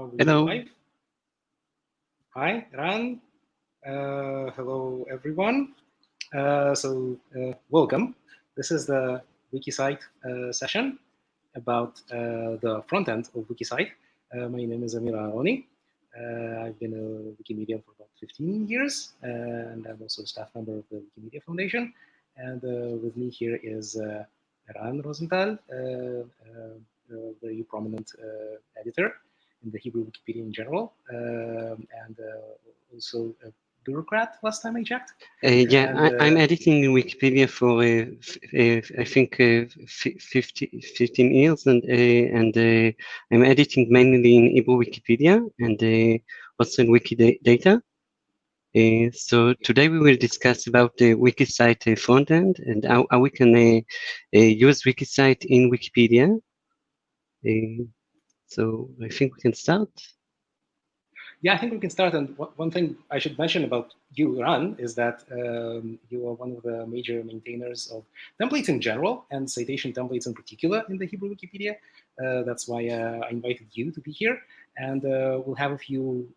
Are we Hello. live? Hi, Eran. Hello, everyone. Welcome. This is the WikiCite session about the front end of WikiCite. My name is Amir and Aharoni. I've been a Wikimedian for about 15 years, and I'm also a staff member of the Wikimedia Foundation. And with me here is Eran Rosenthal, very prominent editor in the Hebrew Wikipedia in general, and also a bureaucrat last time I checked. I'm editing Wikipedia for I think 15 years, and I'm editing mainly in Hebrew Wikipedia and also in Wikidata. So today we will discuss about the WikiCite frontend and how we can use WikiCite in Wikipedia. So I think we can start. Yeah, I think we can start. And one thing I should mention about you, Eran, is that you are one of the major maintainers of templates in general and citation templates in particular in the Hebrew Wikipedia. That's why I invited you to be here. And we'll have a few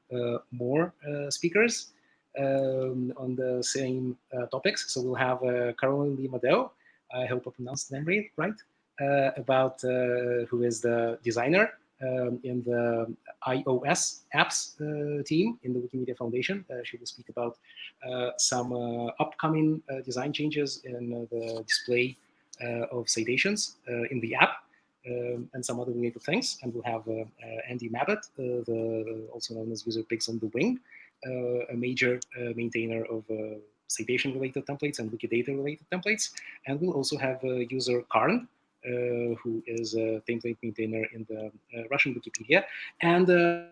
more speakers on the same topics. So we'll have Carolyn Madeo, I hope I pronounced the name right, about who is the designer in the iOS apps team in the Wikimedia Foundation. She will speak about some upcoming design changes in the display of citations in the app and some other related things. And we'll have Andy Mabbott, also known as User Pigs on the Wing, a major maintainer of citation-related templates and Wikidata-related templates. And we'll also have user Carn, who is a template maintainer in the Russian Wikipedia. And a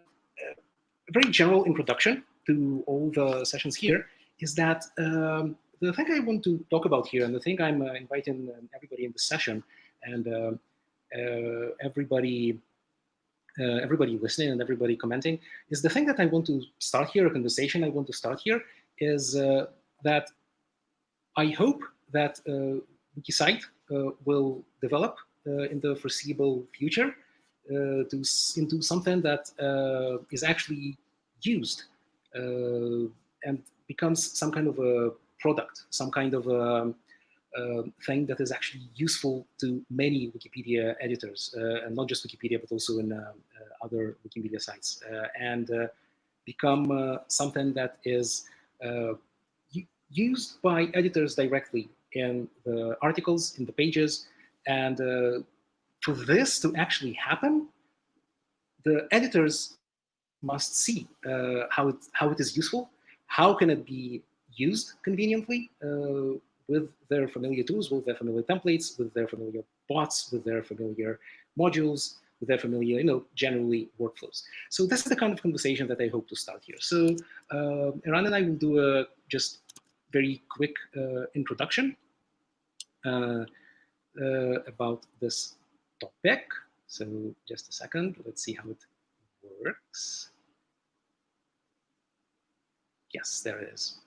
very general introduction to all the sessions here is that the thing I want to talk about here, and the thing I'm inviting everybody in the session, and everybody listening and everybody commenting, is the thing that I want to start here, a conversation I want to start here, is that I hope that WikiCite will develop in the foreseeable future into something that is actually used and becomes some kind of a product, some kind of a thing that is actually useful to many Wikipedia editors, and not just Wikipedia, but also in other Wikimedia sites, and become something that is used by editors directly in the articles, in the pages. And for this to actually happen, the editors must see how it is useful, how can it be used conveniently with their familiar tools, with their familiar templates, with their familiar bots, with their familiar modules, with their familiar, generally workflows. So this is the kind of conversation that I hope to start here. So Eran and I will do a just very quick introduction about this topic. So just a second, let's see how it works. Yes, there it is.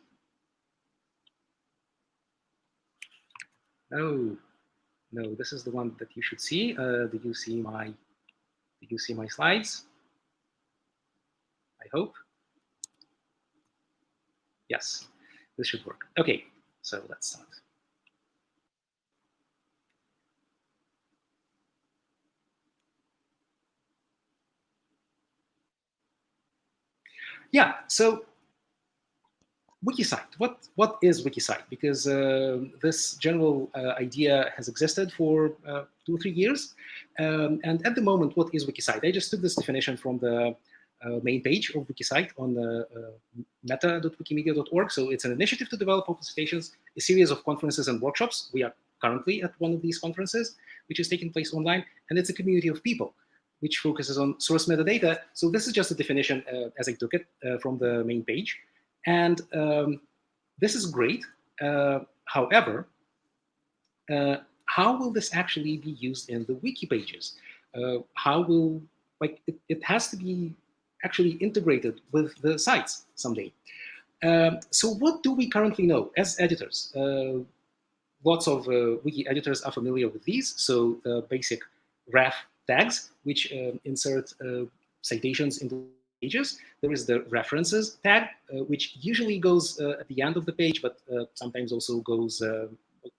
Oh, no, this is the one that you should see. Did you see my slides? I hope. Yes, this should work. Okay, so let's start. Yeah, so WikiCite. What is WikiCite? Because this general idea has existed for 2 or 3 years. And at the moment, what is WikiCite? I just took this definition from the main page of WikiCite on meta.wikimedia.org. So it's an initiative to develop open citations, a series of conferences and workshops. We are currently at one of these conferences, which is taking place online. And it's a community of people which focuses on source metadata. So this is just a definition as I took it from the main page. And this is great. However, how will this actually be used in the wiki pages? How will, it has to be actually integrated with the sites someday. So what do we currently know as editors? Lots of wiki editors are familiar with these. So basic ref tags, which insert citations into pages. There is the references tag, which usually goes at the end of the page, but sometimes also goes,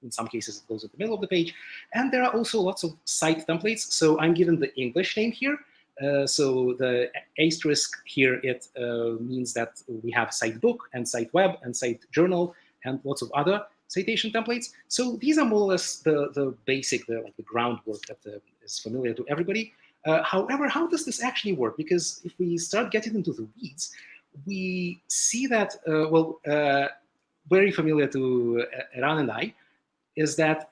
in some cases, it goes at the middle of the page. And there are also lots of cite templates. So I'm given the English name here. So the asterisk here, it means that we have cite book and cite web and cite journal and lots of other citation templates. So these are more or less the basic, the groundwork that is familiar to everybody. However, how does this actually work? Because if we start getting into the weeds, we see that, very familiar to Eran and I, is that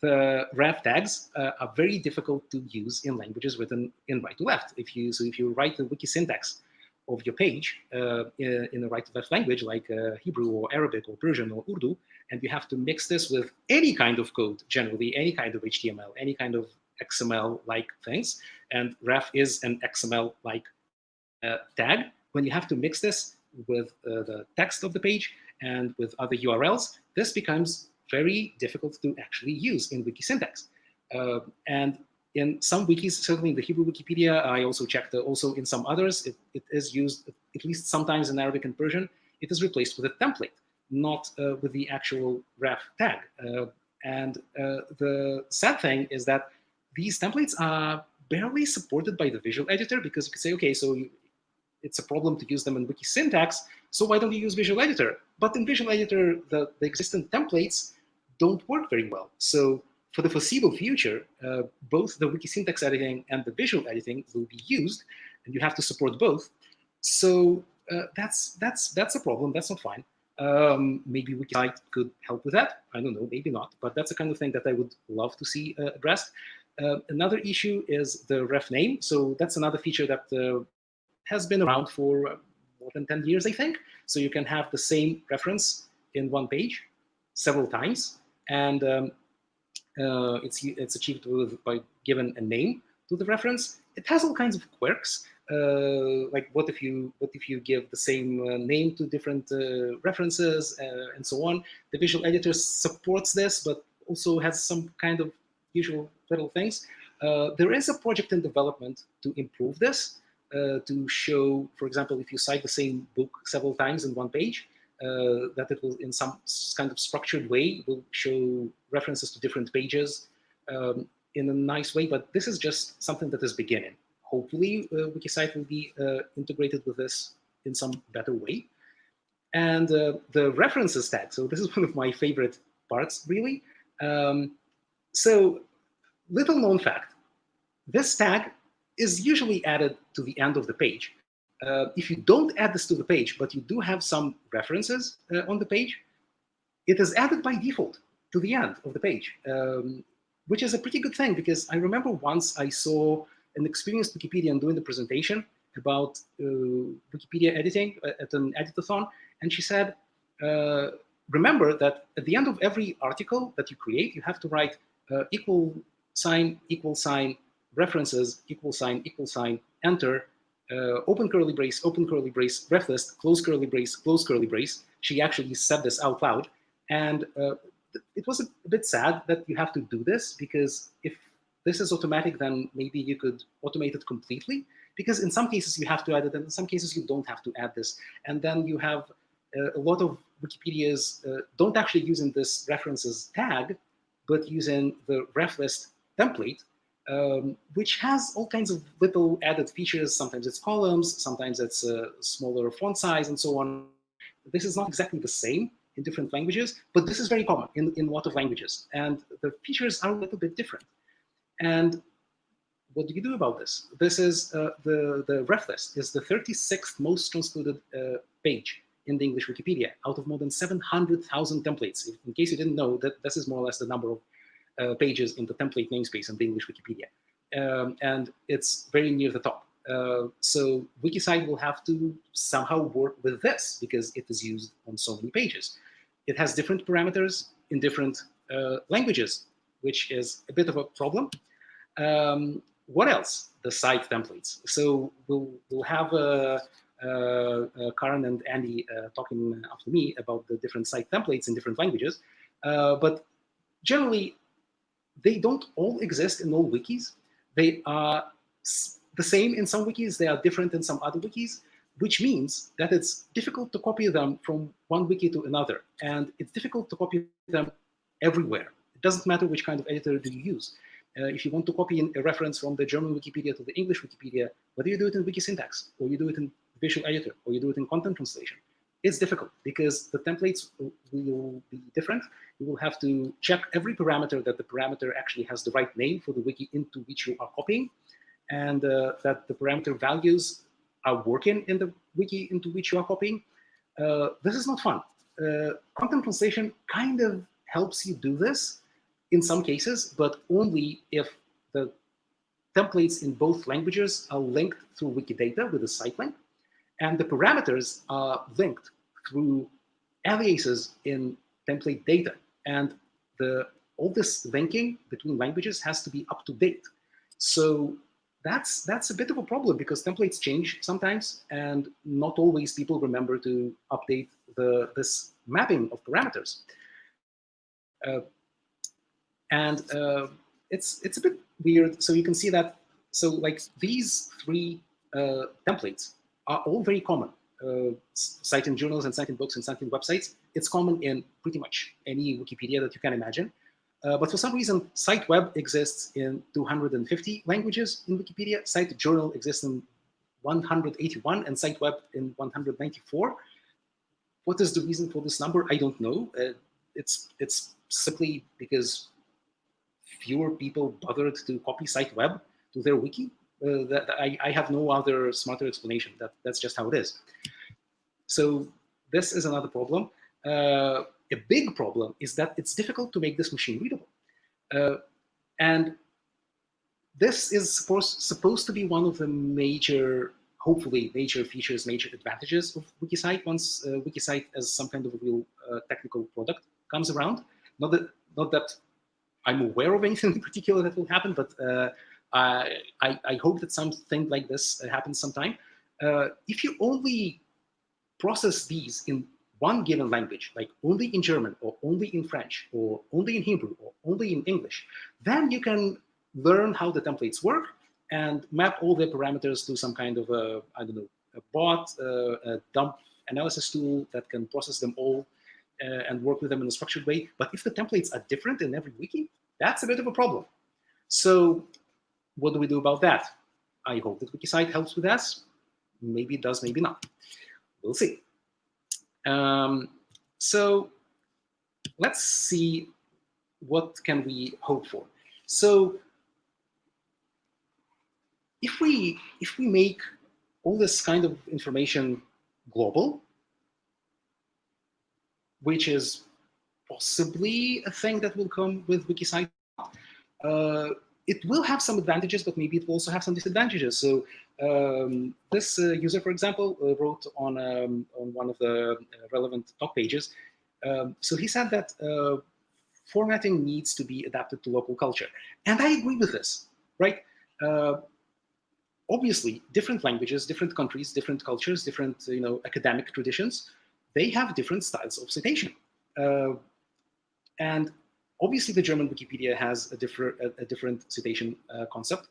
the ref tags are very difficult to use in languages written in right to left. If you write the wiki syntax of your page in a right to left language like Hebrew or Arabic or Persian or Urdu, and you have to mix this with any kind of code, generally any kind of HTML, any kind of XML-like things, and ref is an XML-like tag. When you have to mix this with the text of the page and with other URLs, this becomes very difficult to actually use in wiki syntax. And in some wikis, certainly in the Hebrew Wikipedia, I also checked also in some others, it is used, at least sometimes in Arabic and Persian, it is replaced with a template, not with the actual ref tag. And the sad thing is that these templates are barely supported by the visual editor, because you could say, okay, so it's a problem to use them in wiki syntax, so why don't you use visual editor? But in visual editor, the existing templates don't work very well. So for the foreseeable future, both the wiki syntax editing and the visual editing will be used, and you have to support both. So that's a problem. That's not fine. Maybe WikiCite could help with that. I don't know, maybe not. But that's the kind of thing that I would love to see addressed. Another issue is the ref name. So that's another feature that has been around for more than 10 years, I think. So you can have the same reference in one page several times, and it's achieved by giving a name to the reference. It has all kinds of quirks, like what if you give the same name to different references and so on. The visual editor supports this, but also has some kind of usual little things. There is a project in development to improve this, to show, for example, if you cite the same book several times in one page, that it will, in some kind of structured way, will show references to different pages in a nice way. But this is just something that is beginning. Hopefully, WikiCite will be integrated with this in some better way. And the references tag. So this is one of my favorite parts, really. So little known fact, this tag is usually added to the end of the page. If you don't add this to the page, but you do have some references on the page, it is added by default to the end of the page, which is a pretty good thing, because I remember once I saw an experienced Wikipedian doing the presentation about Wikipedia editing at an editathon, and she said, remember that at the end of every article that you create, you have to write equal sign, references, equal sign, enter, open curly brace, ref list, close curly brace, close curly brace. She actually said this out loud. And it was a bit sad that you have to do this, because if this is automatic, then maybe you could automate it completely, because in some cases you have to add it, and in some cases you don't have to add this. And then you have a lot of Wikipedias don't actually using this references tag, but using the ref list template, which has all kinds of little added features. Sometimes it's columns, sometimes it's a smaller font size, and so on. This is not exactly the same in different languages, but this is very common in a lot of languages. And the features are a little bit different. And what do you do about this? This is the ref list is the 36th most transcoded page in the English Wikipedia, out of more than 700,000 templates. In case you didn't know, that this is more or less the number of pages in the template namespace in the English Wikipedia. And it's very near the top. So WikiCite will have to somehow work with this, because it is used on so many pages. It has different parameters in different languages, which is a bit of a problem. What else? The cite templates. So we'll have Carn and Andy talking after me about the different cite templates in different languages. But generally, they don't all exist in all wikis. They are the same in some wikis, they are different in some other wikis, which means that it's difficult to copy them from one wiki to another. And it's difficult to copy them everywhere. It doesn't matter which kind of editor do you use. If you want to copy a reference from the German Wikipedia to the English Wikipedia, whether you do it in Wikisyntax, or you do it in Visual Editor, or you do it in content translation, it's difficult because the templates will be different. You will have to check every parameter that the parameter actually has the right name for the wiki into which you are copying, and that the parameter values are working in the wiki into which you are copying. This is not fun. Content translation kind of helps you do this in some cases, but only if the templates in both languages are linked through Wikidata with a site link, and the parameters are linked through aliases in template data. And all this linking between languages has to be up to date. So that's a bit of a problem because templates change sometimes, and not always people remember to update this mapping of parameters. It's a bit weird. So you can see that, so like these three templates are all very common. Citing journals and citing books and citing websites, it's common in pretty much any Wikipedia that you can imagine. But for some reason, Cite Web exists in 250 languages in Wikipedia. Cite Journal exists in 181 and Cite Web in 194. What is the reason for this number? I don't know. It's simply because fewer people bothered to copy Cite Web to their wiki. I have no other smarter explanation. That's just how it is. So this is another problem. A big problem is that it's difficult to make this machine readable. And this is supposed to be one of the major, hopefully major features, major advantages of WikiCite once WikiCite as some kind of a real technical product comes around. Not that I'm aware of anything in particular that will happen, but I hope that something like this happens sometime. If you only process these in one given language, like only in German or only in French or only in Hebrew or only in English, then you can learn how the templates work and map all the parameters to some kind of a, I don't know, a bot, a dump analysis tool that can process them all and work with them in a structured way. But if the templates are different in every wiki, that's a bit of a problem. So what do we do about that? I hope that WikiCite helps with that. Maybe it does, maybe not. We'll see. So let's see what can we hope for. So if we make all this kind of information global, which is possibly a thing that will come with WikiCite, it will have some advantages, but maybe it will also have some disadvantages. So this user, for example, wrote on one of the relevant talk pages. So he said that formatting needs to be adapted to local culture. And I agree with this, right? Obviously, different languages, different countries, different cultures, different academic traditions, they have different styles of citation. And obviously, the German Wikipedia has a different citation concept.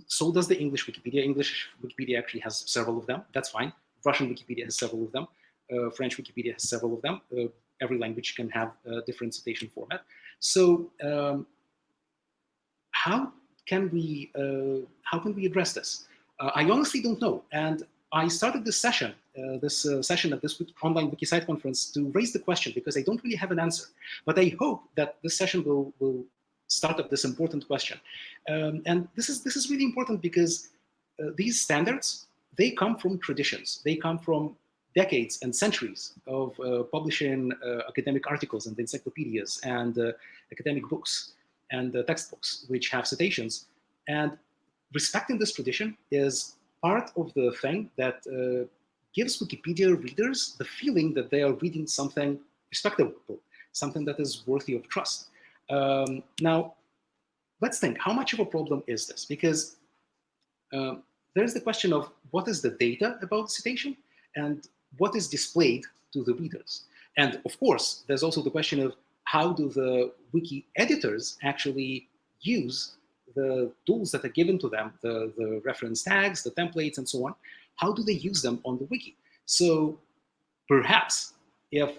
So does the English Wikipedia. English Wikipedia actually has several of them. That's fine. Russian Wikipedia has several of them. French Wikipedia has several of them. Every language can have a different citation format. So how can we address this? I honestly don't know. And I started this session, at this online WikiCite conference to raise the question because I don't really have an answer. But I hope that this session will start up this important question. And this is really important because these standards, they come from traditions. They come from decades and centuries of publishing academic articles and encyclopedias and academic books and textbooks which have citations. And respecting this tradition is part of the thing that gives Wikipedia readers the feeling that they are reading something respectable, something that is worthy of trust. Now, let's think, how much of a problem is this? Because there's the question of what is the data about the citation and what is displayed to the readers. And of course, there's also the question of how do the wiki editors actually use the tools that are given to them, the reference tags, the templates, and so on, how do they use them on the wiki? So perhaps if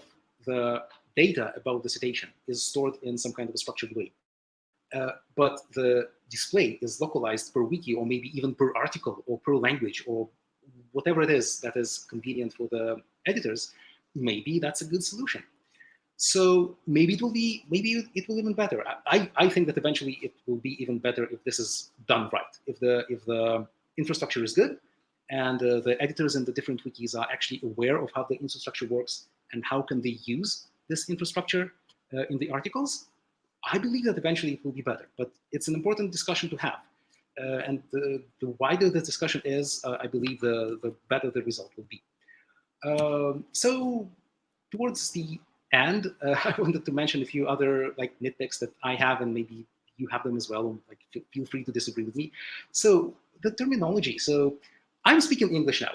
the data about the citation is stored in some kind of a structured way, but the display is localized per wiki, or maybe even per article or per language, or whatever it is that is convenient for the editors, maybe that's a good solution. So maybe it will even better. I think that eventually it will be even better if this is done right. If the infrastructure is good, and the editors in the different wikis are actually aware of how the infrastructure works and how can they use this infrastructure in the articles, I believe that eventually it will be better. But it's an important discussion to have. And the wider the discussion is, I believe the better the result will be. So towards the end, I wanted to mention a few other like nitpicks that I have, and maybe you have them as well. Like, feel free to disagree with me. So the terminology. So I'm speaking English now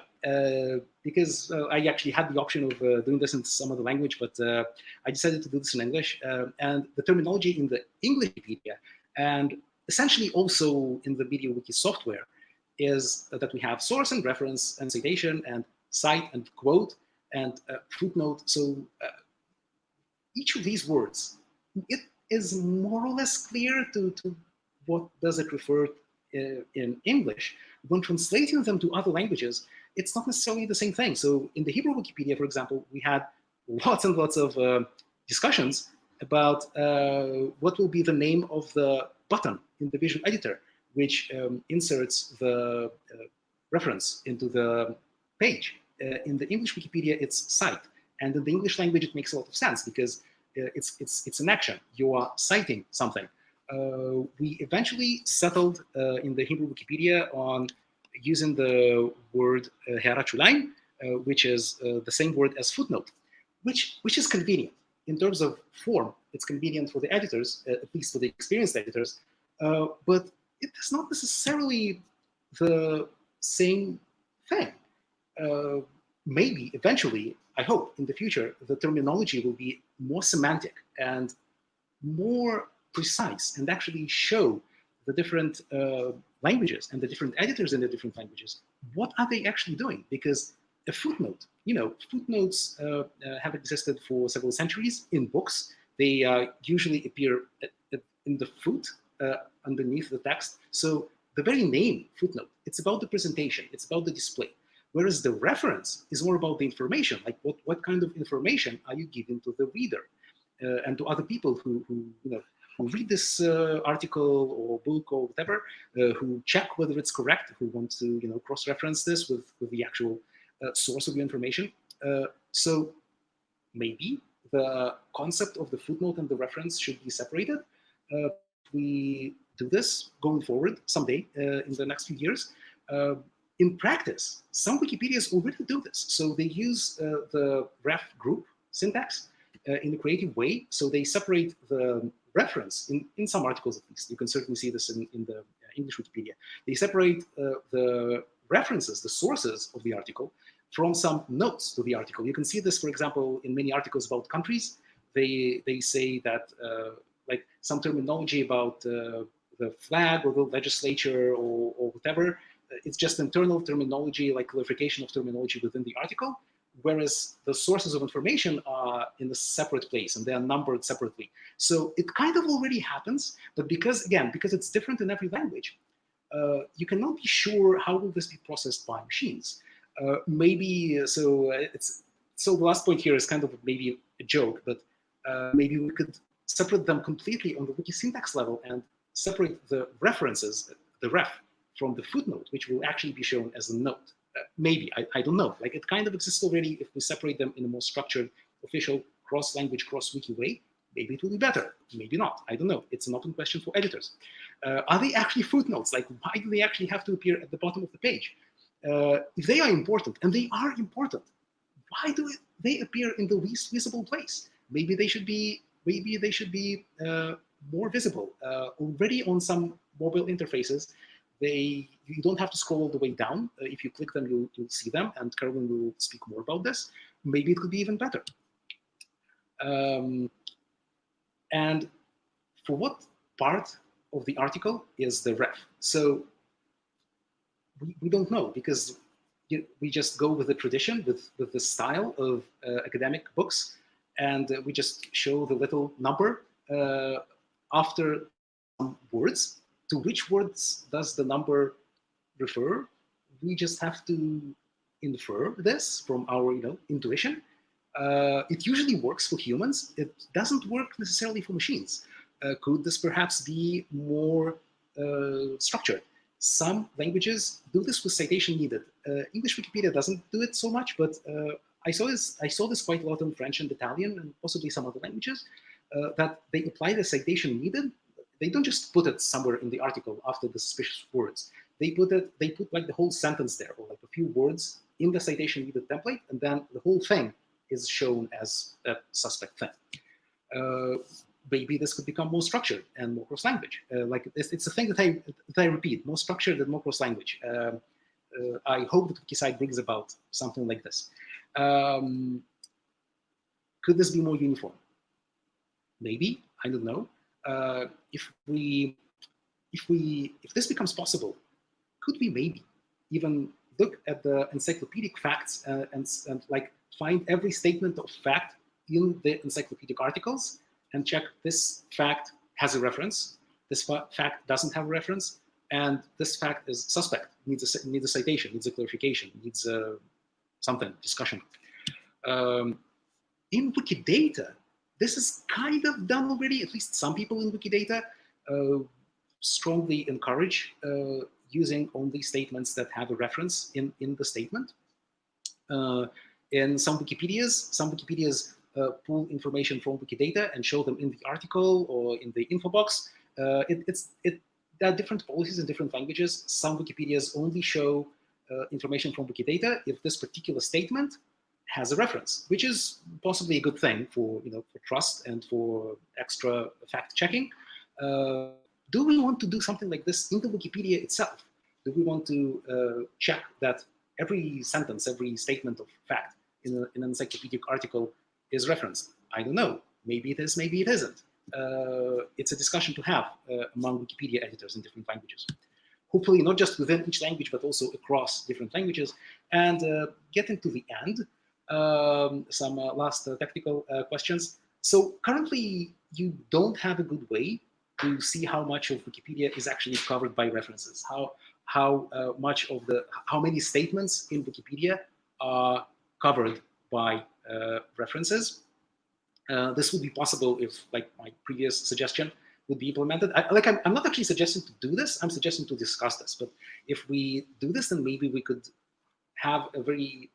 because I actually had the option of doing this in some other language, but I decided to do this in English. And the terminology in the English Wikipedia, and essentially also in the MediaWiki software, is that we have source and reference and citation and cite and quote and footnote. So each of these words, it is more or less clear to what does it refer in English. When translating them to other languages, it's not necessarily the same thing. So in the Hebrew Wikipedia, for example, we had lots and lots of discussions about what will be the name of the button in the visual editor, which inserts the reference into the page. In the English Wikipedia, it's cite. And in the English language, it makes a lot of sense because it's an action. You are citing something. We eventually settled in the Hebrew Wikipedia on using the word הערת שוליים, which is the same word as footnote, which is convenient. In terms of form, it's convenient for the editors, at least for the experienced editors, but it is not necessarily the same thing. Maybe eventually, I hope in the future, the terminology will be more semantic and more precise and actually show the different languages and the different editors in the different languages. What are they actually doing? Because a footnote, footnotes have existed for several centuries in books. They usually appear in the foot underneath the text. So the very name footnote, it's about the presentation, it's about the display. Whereas the reference is more about the information, like what kind of information are you giving to the reader and to other people who read this article or book or whatever, who check whether it's correct, who want to cross-reference this with the actual source of the information. So maybe the concept of the footnote and the reference should be separated. We do this going forward someday in the next few years. In practice, some Wikipedias already do this. So they use the ref group syntax in a creative way. So they separate the reference, in some articles at least. You can certainly see this in the English Wikipedia. They separate the references, the sources of the article, from some notes to the article. You can see this, for example, in many articles about countries. They say that like some terminology about the flag or the legislature or whatever, it's just internal terminology, like clarification of terminology within the article, whereas the sources of information are in a separate place and they are numbered separately. So it kind of already happens, but because it's different in every language, you cannot be sure how will this be processed by machines. So the last point here is kind of maybe a joke, but maybe we could separate them completely on the wiki syntax level and separate the references, the ref, from the footnote, which will actually be shown as a note. Maybe, I don't know. Like, it kind of exists already. If we separate them in a more structured, official, cross-language, cross-wiki way, maybe it will be better. Maybe not. I don't know. It's an open question for editors. Are they actually footnotes? Like, why do they actually have to appear at the bottom of the page? If they are important, and they are important, why do they appear in the least visible place? Maybe they should be more visible. Already on some mobile interfaces, you don't have to scroll all the way down. If you click them, you'll see them, and Carolyn will speak more about this. Maybe it could be even better. And for what part of the article is the ref. So we don't know, because we just go with the tradition, with the style of academic books, and we just show the little number after some words. To which words does the number refer? We just have to infer this from our intuition. It usually works for humans. It doesn't work necessarily for machines. Could this perhaps be more structured? Some languages do this with citation needed. English Wikipedia doesn't do it so much, but I saw this quite a lot in French and Italian and possibly some other languages, that they apply the citation needed. They don't just put it somewhere in the article after the suspicious words. They put like the whole sentence there, or like a few words in the citation needed template, and then the whole thing is shown as a suspect thing. Maybe this could become more structured and more cross-language. Like it's a thing that I repeat: more structured and more cross-language. I hope that WikiCite brings about something like this. Could this be more uniform? Maybe, I don't know. If this becomes possible, could we maybe even look at the encyclopedic facts and like find every statement of fact in the encyclopedic articles and check this fact has a reference, this fact doesn't have a reference, and this fact is suspect, needs a citation, needs a clarification, needs something, discussion. In Wikidata, this is kind of done already. At least some people in Wikidata strongly encourage using only statements that have a reference in the statement. In some Wikipedias pull information from Wikidata and show them in the article or in the info box. There are different policies in different languages. Some Wikipedias only show information from Wikidata if this particular statement has a reference, which is possibly a good thing for for trust and for extra fact checking. Do we want to do something like this in the Wikipedia itself? Do we want to check that every sentence, every statement of fact in an encyclopedic article is referenced? I don't know. Maybe it is, maybe it isn't. It's a discussion to have among Wikipedia editors in different languages. Hopefully not just within each language, but also across different languages. And getting to the end, some last technical questions. So currently, you don't have a good way to see how much of Wikipedia is actually covered by references. How many statements in Wikipedia are covered by references. This would be possible if, like my previous suggestion, would be implemented. I'm not actually suggesting to do this. I'm suggesting to discuss this. But if we do this, then maybe we could have a very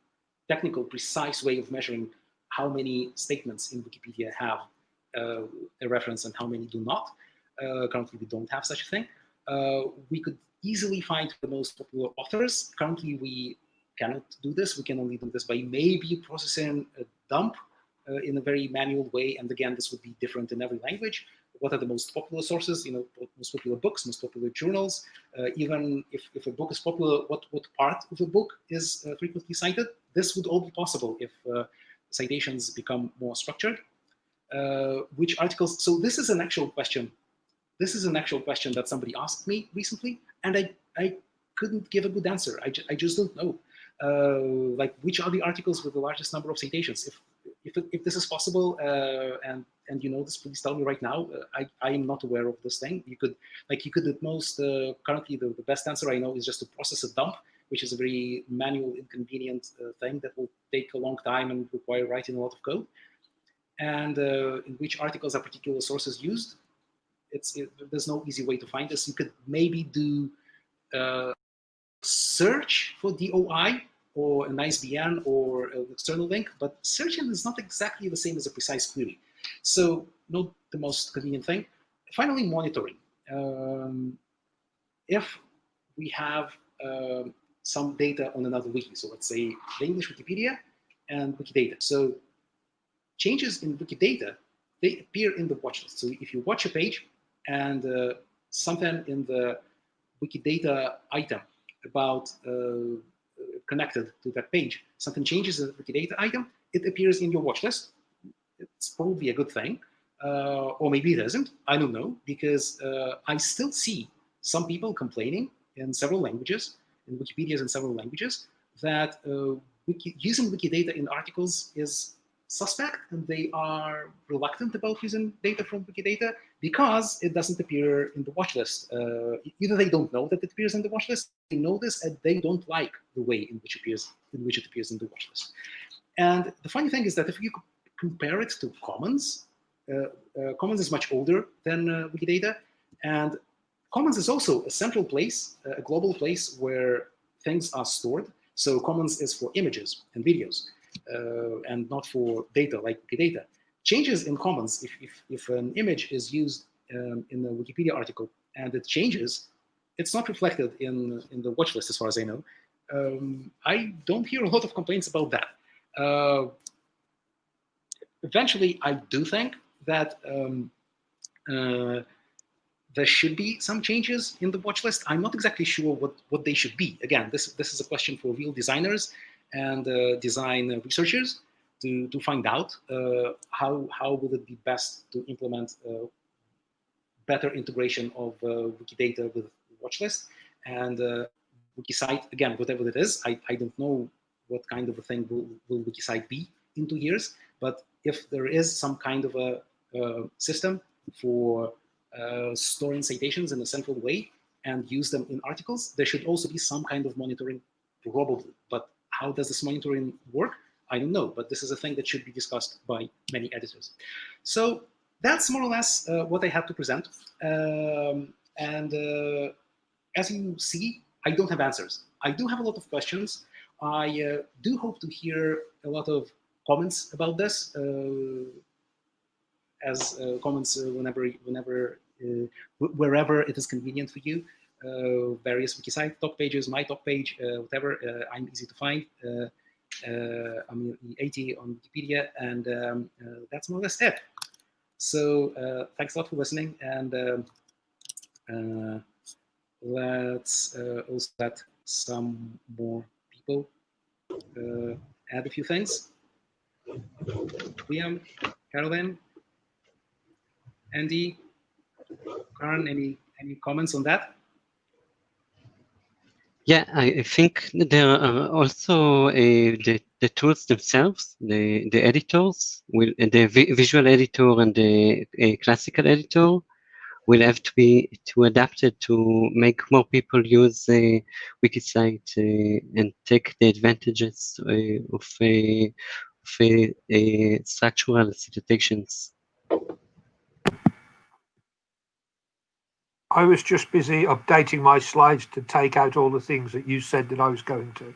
technical, precise way of measuring how many statements in Wikipedia have a reference and how many do not. Currently, we don't have such a thing. We could easily find the most popular authors. Currently, we cannot do this. We can only do this by maybe processing a dump in a very manual way. And again, this would be different in every language. What are the most popular sources? Most popular books, most popular journals. Even if a book is popular, what part of a book is frequently cited? This would all be possible if citations become more structured. Which articles? So this is an actual question. This is an actual question that somebody asked me recently, and I couldn't give a good answer. I just don't know. Like, which are the articles with the largest number of citations? If this is possible, and you know this, please tell me right now. I am not aware of this thing. You could at most, currently the best answer I know is just to process a dump, which is a very manual, inconvenient thing that will take a long time and require writing a lot of code. And in which articles are particular sources used? There's no easy way to find this. You could maybe do search for DOI or an ISBN or an external link, but searching is not exactly the same as a precise query. So not the most convenient thing. Finally, monitoring. If we have some data on another wiki, so let's say the English Wikipedia and Wikidata. So changes in Wikidata, they appear in the watch list. So if you watch a page and something in the Wikidata item about connected to that page, something changes in the Wikidata item, it appears in your watch list. It's probably a good thing. or maybe it isn't. I don't know, because I still see some people complaining in several languages, in Wikipedias in several languages, that using Wikidata in articles is suspect, and they are reluctant about using data from Wikidata because it doesn't appear in the watch list. Either they don't know that it appears in the watch list, they know this, and they don't like the way in which it appears in the watch list. And the funny thing is that if you compare it to Commons, Commons is much older than Wikidata, and Commons is also a central place, a global place where things are stored. So Commons is for images and videos, and not for data like Wikidata. Changes in Commons, if an image is used in a Wikipedia article and it changes, it's not reflected in the watch list as far as I know. I don't hear a lot of complaints about that. Eventually, I do think that there should be some changes in the watch list. I'm not exactly sure what they should be. Again, this is a question for real designers and design researchers to find out how would it be best to implement better integration of Wikidata with watchlist and WikiCite. Again, whatever it is, I don't know what kind of a thing will WikiCite be in 2 years, but if there is some kind of a system for storing citations in a central way and use them in articles, there should also be some kind of monitoring, probably. But how does this monitoring work? I don't know, but this is a thing that should be discussed by many editors. So that's more or less what I have to present. As you see, I don't have answers. I do have a lot of questions. I do hope to hear a lot of comments about this, as comments wherever it is convenient for you. Various WikiCite talk pages, my talk page, whatever. I'm easy to find. I'm 80 on Wikipedia, and that's more or less it. So thanks a lot for listening, and let's also let some more people add a few things. Liam, Carolyn, Andy, Carn, any comments on that? Yeah, I think there are also the tools themselves, the editors, the visual editor and the classical editor will have to be adapted to make more people use WikiCite and take the advantages of structural citations. I was just busy updating my slides to take out all the things that you said that I was going to.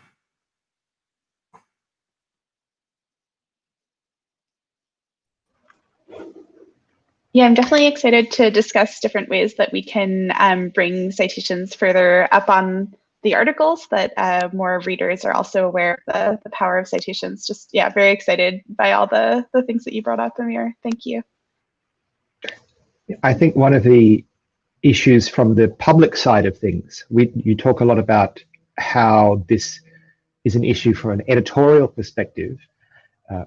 Yeah, I'm definitely excited to discuss different ways that we can bring citations further up on the articles, that more readers are also aware of the power of citations. Just, yeah, very excited by all the things that you brought up, Amir. Thank you. I think one of the issues from the public side of things, you talk a lot about how this is an issue from an editorial perspective.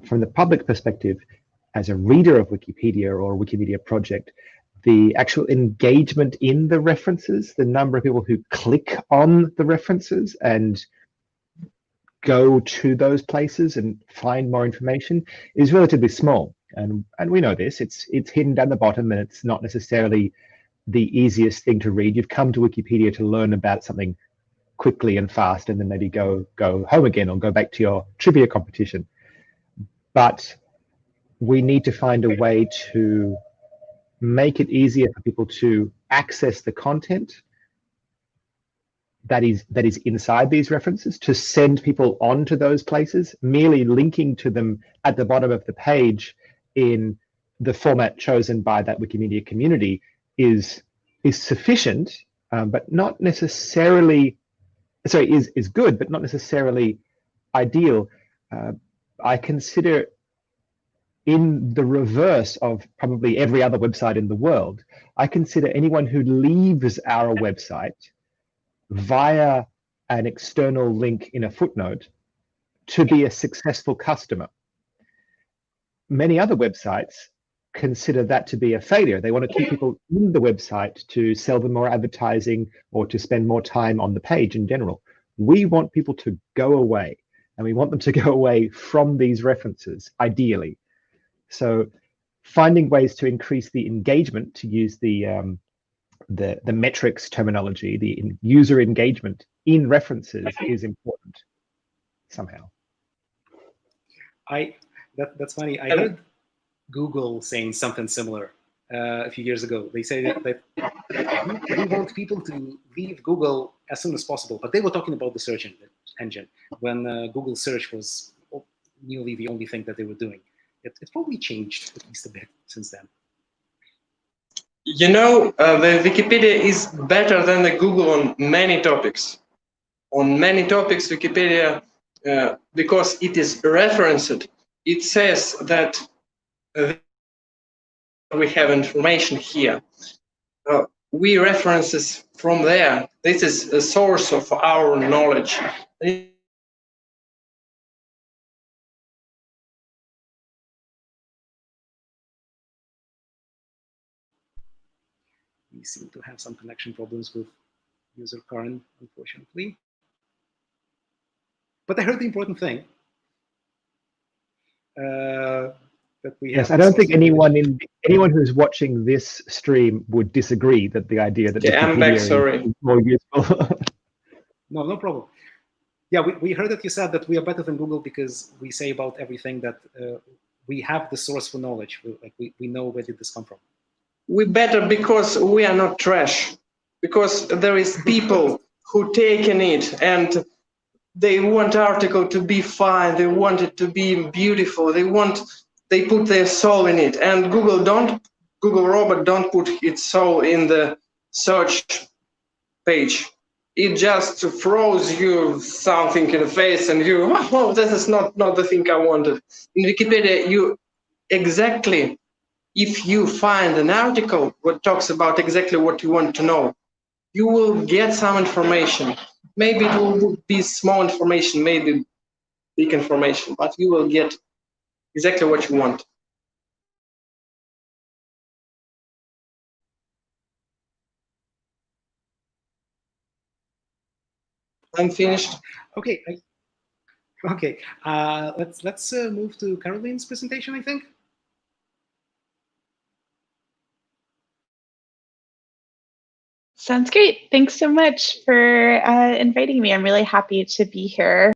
From the public perspective, as a reader of Wikipedia or a Wikimedia project, the actual engagement in the references, the number of people who click on the references and go to those places and find more information is relatively small. And we know this, it's hidden down the bottom, and it's not necessarily the easiest thing to read. You've come to Wikipedia to learn about something quickly and fast, and then maybe go home again or go back to your trivia competition. But we need to find a way to make it easier for people to access the content that is inside these references, to send people onto those places. Merely linking to them at the bottom of the page in the format chosen by that Wikimedia community is sufficient, but not necessarily, sorry, is good, but not necessarily ideal. I consider, in the reverse of probably every other website in the world, I consider anyone who leaves our website via an external link in a footnote to be a successful customer. Many other websites consider that to be a failure. They want to keep people in the website to sell them more advertising or to spend more time on the page in general. We want people to go away, and we want them to go away from these references, ideally. So finding ways to increase the engagement, to use the metrics terminology, the user engagement in references is important somehow. That's funny. I heard Google saying something similar a few years ago. They say that we want people to leave Google as soon as possible, but they were talking about the search engine when Google search was nearly the only thing that they were doing. It's probably changed at least a bit since then. You know, the Wikipedia is better than the Google on many topics. On many topics, Wikipedia, because it is referenced, it says that we have information here. We references from there. This is a source of our knowledge. We seem to have some connection problems with user Carn, unfortunately. But I heard the important thing. That we yes, I don't think anyone who's watching this stream would disagree that the idea that I'm back, sorry. is more useful. No problem. Yeah, we heard that you said that we are better than Google because we say about everything that we have the source for knowledge. We know where did this come from. We better because we are not trash. Because there is people who taken it and they want article to be fine. They want it to be beautiful. They put their soul in it. And Google robot don't put its soul in the search page. It just throws you something in the face and you, oh, this is not the thing I wanted. In Wikipedia, you exactly, if you find an article that talks about exactly what you want to know, you will get some information. Maybe it will be small information, maybe big information, but you will get exactly what you want. I'm finished. Okay. Okay. Let's move to Carolyn's presentation, I think. Sounds great. Thanks so much for inviting me. I'm really happy to be here.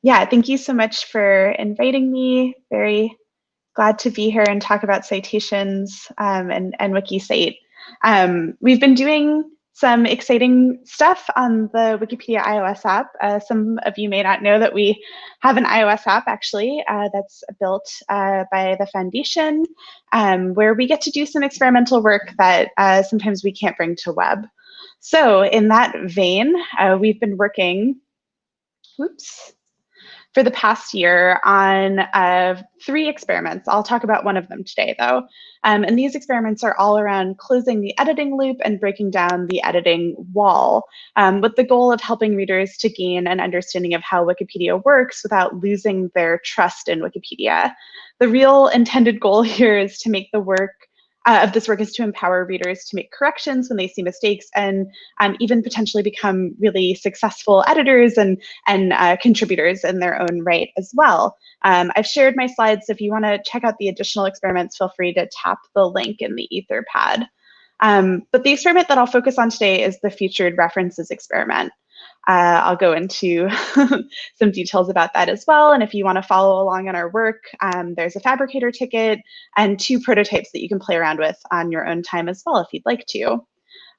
Yeah, thank you so much for inviting me. Very glad to be here and talk about citations and WikiCite. We've been doing some exciting stuff on the Wikipedia iOS app. Some of you may not know that we have an iOS app actually that's built by the foundation where we get to do some experimental work that sometimes we can't bring to web. So in that vein, we've been working, for the past year on 3 experiments. I'll talk about one of them today though. And these experiments are all around closing the editing loop and breaking down the editing wall with the goal of helping readers to gain an understanding of how Wikipedia works without losing their trust in Wikipedia. The real intended goal here is to make the work of this work is to empower readers to make corrections when they see mistakes and even potentially become really successful editors and contributors in their own right as well. I've shared my slides, so if you want to check out the additional experiments, feel free to tap the link in the Etherpad. But the experiment that I'll focus on today is the featured references experiment. I'll go into some details about that as well. And if you want to follow along on our work, there's a Fabricator ticket and 2 prototypes that you can play around with on your own time as well if you'd like to.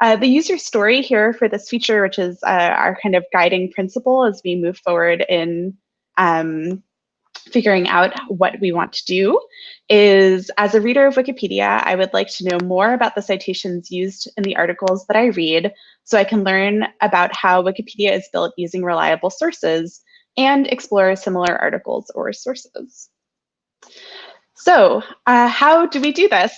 The user story here for this feature, which is our kind of guiding principle as we move forward in figuring out what we want to do, is as a reader of Wikipedia, I would like to know more about the citations used in the articles that I read so I can learn about how Wikipedia is built using reliable sources and explore similar articles or sources. So how do we do this?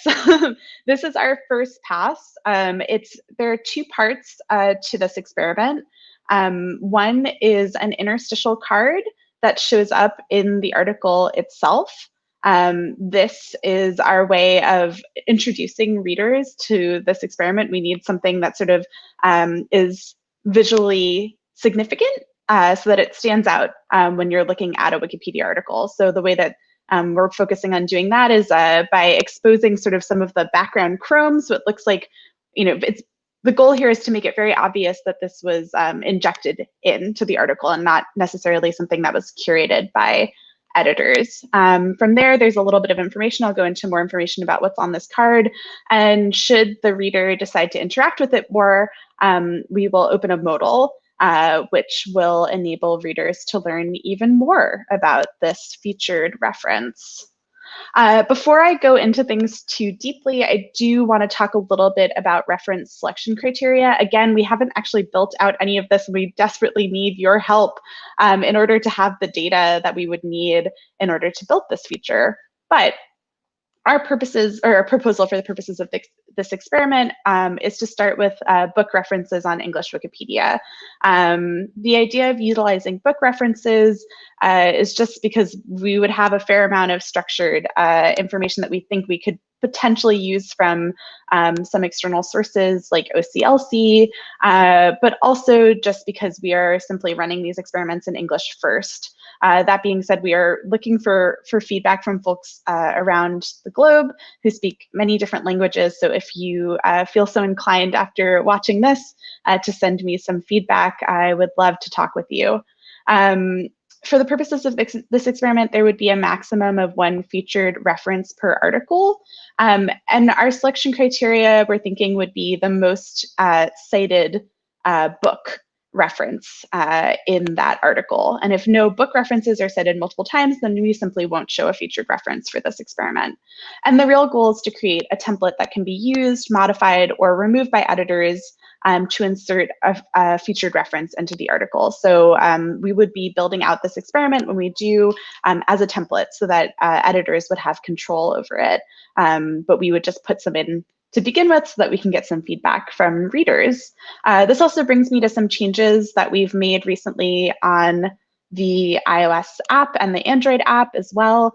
This is our first pass. There are 2 parts to this experiment. One is an interstitial card that shows up in the article itself. This is our way of introducing readers to this experiment. We need something that sort of is visually significant so that it stands out when you're looking at a Wikipedia article. So the way that we're focusing on doing that is by exposing sort of some of the background Chrome. So it looks like, the goal here is to make it very obvious that this was injected into the article and not necessarily something that was curated by editors. From there, there's a little bit of information. I'll go into more information about what's on this card. And should the reader decide to interact with it more, we will open a modal, which will enable readers to learn even more about this featured reference. Before I go into things too deeply, I do want to talk a little bit about reference selection criteria. Again, we haven't actually built out any of this. We desperately need your help in order to have the data that we would need in order to build this feature. But our purposes, or our proposal for the purposes of this experiment, is to start with book references on English Wikipedia. The idea of utilizing book references is just because we would have a fair amount of structured information that we think we could potentially use from some external sources like OCLC, but also just because we are simply running these experiments in English first. That being said, we are looking for feedback from folks around the globe who speak many different languages. So if you feel so inclined after watching this to send me some feedback, I would love to talk with you. For the purposes of this experiment, there would be a maximum of 1 featured reference per article. And our selection criteria, we're thinking, would be the most cited book reference in that article. And if no book references are cited multiple times, then we simply won't show a featured reference for this experiment. And the real goal is to create a template that can be used, modified, or removed by editors to insert a featured reference into the article. So we would be building out this experiment when we do as a template so that editors would have control over it. But we would just put some in to begin with so that we can get some feedback from readers. This also brings me to some changes that we've made recently on the iOS app and the Android app as well,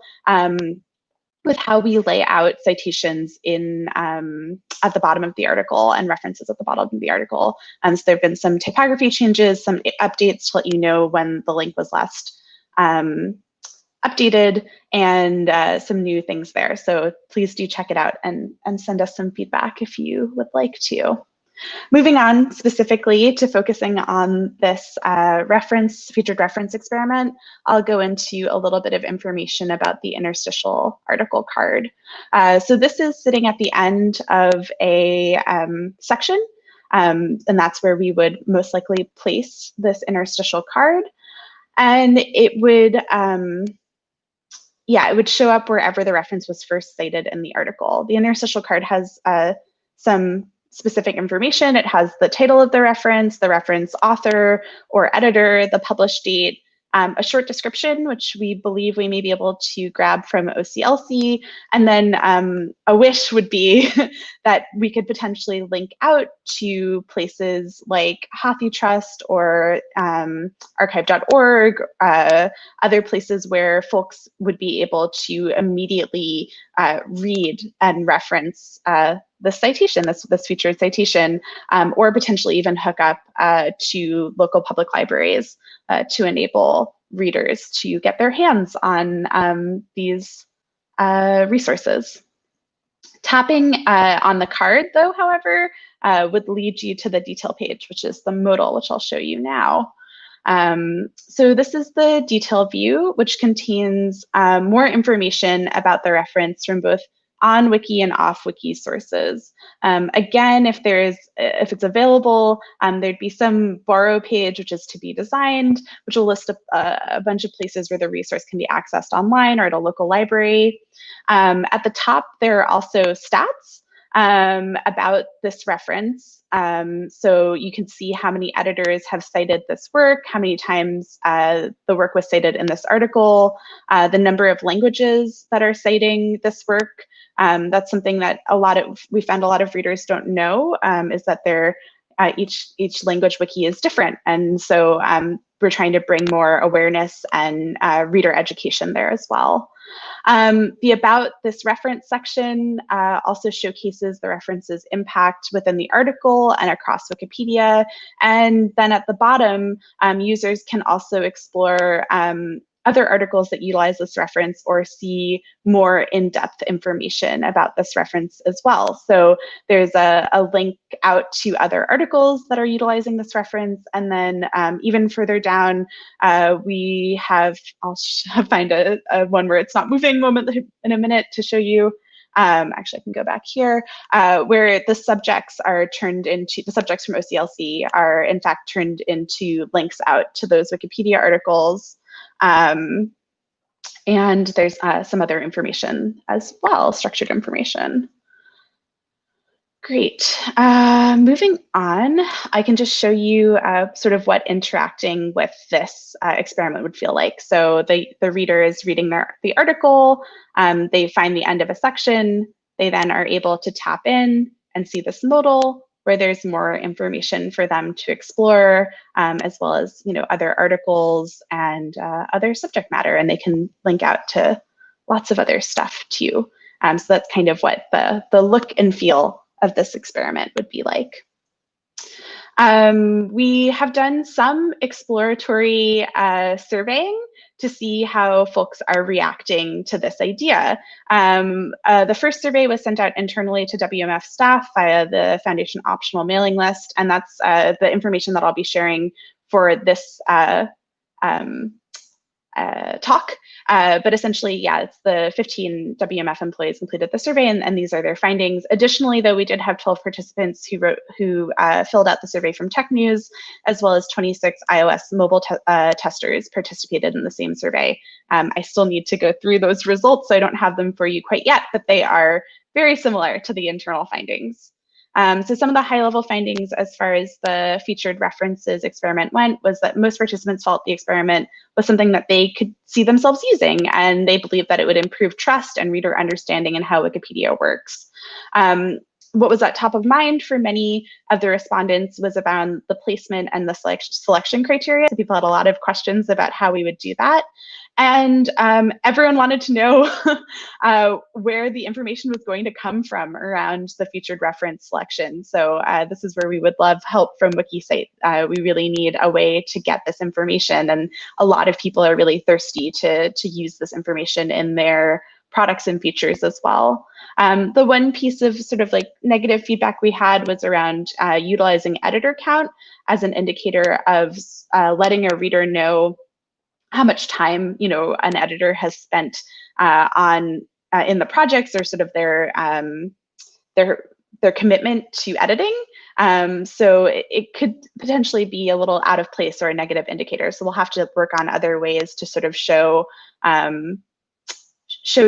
with how we lay out citations in at the bottom of the article and references at the bottom of the article. So there have been some typography changes, some updates to let you know when the link was last updated, and some new things there. So please do check it out and send us some feedback if you would like to. Moving on specifically to focusing on this featured reference experiment, I'll go into a little bit of information about the interstitial article card. So this is sitting at the end of a section, and that's where we would most likely place this interstitial card. And it would, it would show up wherever the reference was first cited in the article. The interstitial card has some specific information. It has the title of the reference author or editor, the published date, a short description, which we believe we may be able to grab from OCLC, and then a wish would be that we could potentially link out to places like HathiTrust or archive.org, other places where folks would be able to immediately read and reference the citation, this featured citation, or potentially even hook up to local public libraries to enable readers to get their hands on these resources. Tapping on the card, though, however, would lead you to the detail page, which is the modal, which I'll show you now. So this is the detail view, which contains more information about the reference from both on wiki and off wiki sources. Again, if it's available, there'd be some borrow page, which is to be designed, which will list a bunch of places where the resource can be accessed online or at a local library. At the top, there are also stats about this reference. So you can see how many editors have cited this work, how many times the work was cited in this article, the number of languages that are citing this work. That's something that we found a lot of readers don't know, is that each language wiki is different. And so we're trying to bring more awareness and reader education there as well. The About This Reference section also showcases the reference's impact within the article and across Wikipedia. And then at the bottom, users can also explore other articles that utilize this reference or see more in-depth information about this reference as well. So there's a link out to other articles that are utilizing this reference. And then even further down, we have, I'll find a one where it's not moving moment in a minute to show you. Actually, I can go back here, where the subjects are turned into, the subjects from OCLC are in fact turned into links out to those Wikipedia articles. And there's some other information as well, structured information. Great. Moving on, I can just show you sort of what interacting with this experiment would feel like. So the reader is reading the article, they find the end of a section, they then are able to tap in and see this modal where there's more information for them to explore, as well as other articles and other subject matter, and they can link out to lots of other stuff too. So that's kind of what the look and feel of this experiment would be like. We have done some exploratory surveying to see how folks are reacting to this idea. The first survey was sent out internally to WMF staff via the Foundation optional mailing list, and that's the information that I'll be sharing for this talk. But essentially, yeah, it's the 15 WMF employees completed the survey, and these are their findings. Additionally, though, we did have 12 participants who filled out the survey from Tech News, as well as 26 iOS mobile testers participated in the same survey. I still need to go through those results, so I don't have them for you quite yet, but they are very similar to the internal findings. So some of the high-level findings as far as the featured references experiment went was that most participants felt the experiment was something that they could see themselves using, and they believed that it would improve trust and reader understanding in how Wikipedia works. What was at top of mind for many of the respondents was about the placement and the selection criteria. So people had a lot of questions about how we would do that. And everyone wanted to know where the information was going to come from around the featured reference selection. So this is where we would love help from WikiCite. We really need a way to get this information, and a lot of people are really thirsty to use this information in their products and features as well. The one piece of sort of like negative feedback we had was around utilizing editor count as an indicator of letting a reader know how much time an editor has spent in the projects, or sort of their commitment to editing. So it could potentially be a little out of place or a negative indicator. So we'll have to work on other ways to sort of show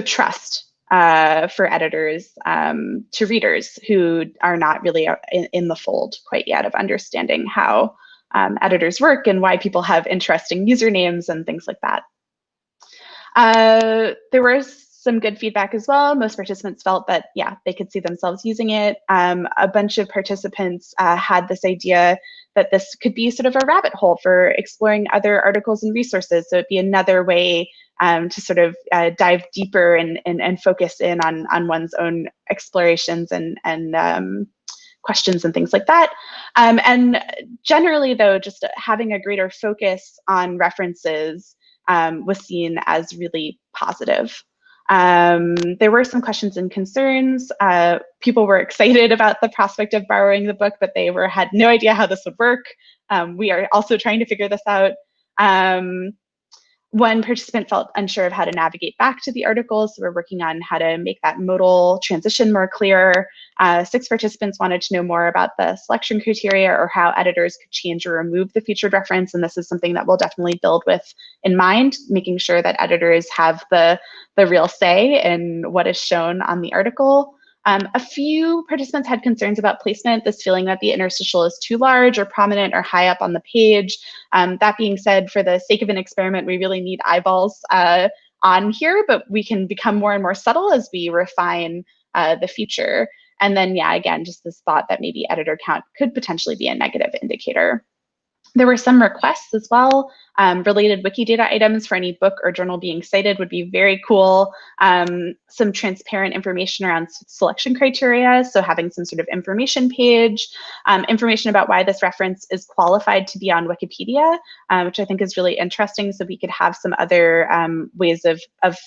trust for editors to readers who are not really in the fold quite yet of understanding how editors work and why people have interesting usernames and things like that. There was some good feedback as well. Most participants felt that, yeah, they could see themselves using it. A bunch of participants had this idea that this could be sort of a rabbit hole for exploring other articles and resources. So it'd be another way to sort of dive deeper and focus in on one's own explorations and questions and things like that. And generally, though, just having a greater focus on references was seen as really positive. There were some questions and concerns. People were excited about the prospect of borrowing the book, but they had no idea how this would work. We are also trying to figure this out. One participant felt unsure of how to navigate back to the article, so we're working on how to make that modal transition more clear. 6 participants wanted to know more about the selection criteria or how editors could change or remove the featured reference, and this is something that we'll definitely build with in mind, making sure that editors have the real say in what is shown on the article. A few participants had concerns about placement, this feeling that the interstitial is too large or prominent or high up on the page. That being said, for the sake of an experiment, we really need eyeballs on here, but we can become more and more subtle as we refine the feature. And then, yeah, again, just this thought that maybe editor count could potentially be a negative indicator. There were some requests as well. Related Wikidata items for any book or journal being cited would be very cool. Some transparent information around selection criteria, so having some sort of information page, information about why this reference is qualified to be on Wikipedia, which I think is really interesting, so we could have some other ways of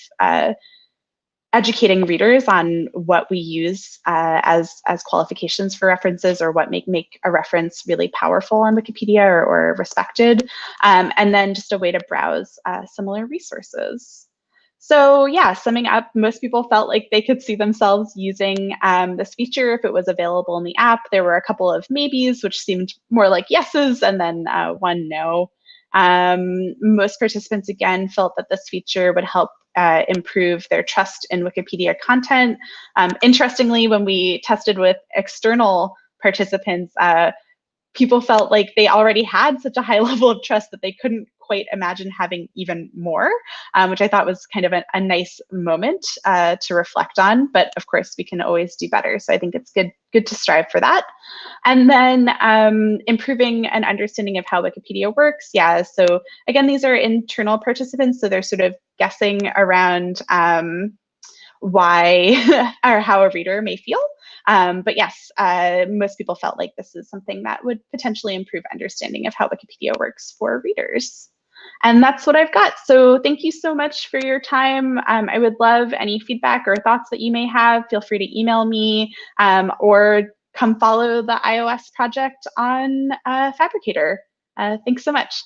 educating readers on what we use as qualifications for references, or what make a reference really powerful on Wikipedia or respected, and then just a way to browse similar resources. So yeah, summing up, most people felt like they could see themselves using this feature if it was available in the app. There were a couple of maybes, which seemed more like yeses, and then one no. Most participants, again, felt that this feature would help improve their trust in Wikipedia content. Interestingly, when we tested with external participants, people felt like they already had such a high level of trust that they couldn't quite imagine having even more, which I thought was kind of a nice moment to reflect on. But of course, we can always do better. So I think it's good to strive for that. And then improving an understanding of how Wikipedia works. Yeah, so again, these are internal participants, so they're sort of guessing around why or how a reader may feel. But yes, most people felt like this is something that would potentially improve understanding of how Wikipedia works for readers. And that's what I've got. So thank you so much for your time. I would love any feedback or thoughts that you may have. Feel free to email me or come follow the iOS project on Fabricator. Thanks so much.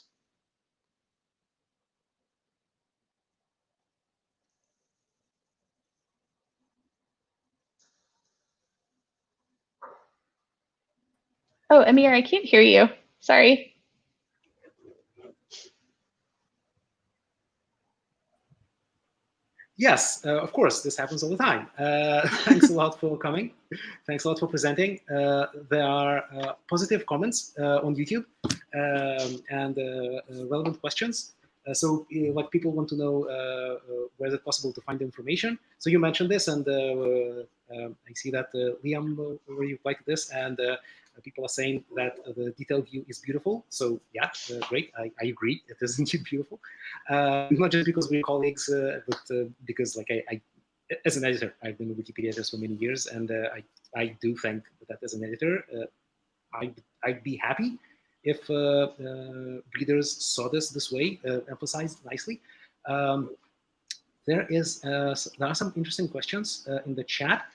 Oh, Amir, I can't hear you. Sorry. Yes, of course, this happens all the time. Thanks a lot for coming. Thanks a lot for presenting. There are positive comments on YouTube and relevant questions. So like people want to know where is it possible to find information. So you mentioned this, and I see that Liam already replied to this, and people are saying that the detailed view is beautiful. So yeah, great. I agree. It is indeed beautiful. Not just because we're colleagues, but because like I, as an editor, I've been a Wikipedia editor for many years, and I do think that as an editor, I'd be happy if readers saw this way, emphasized nicely. There are some interesting questions in the chat.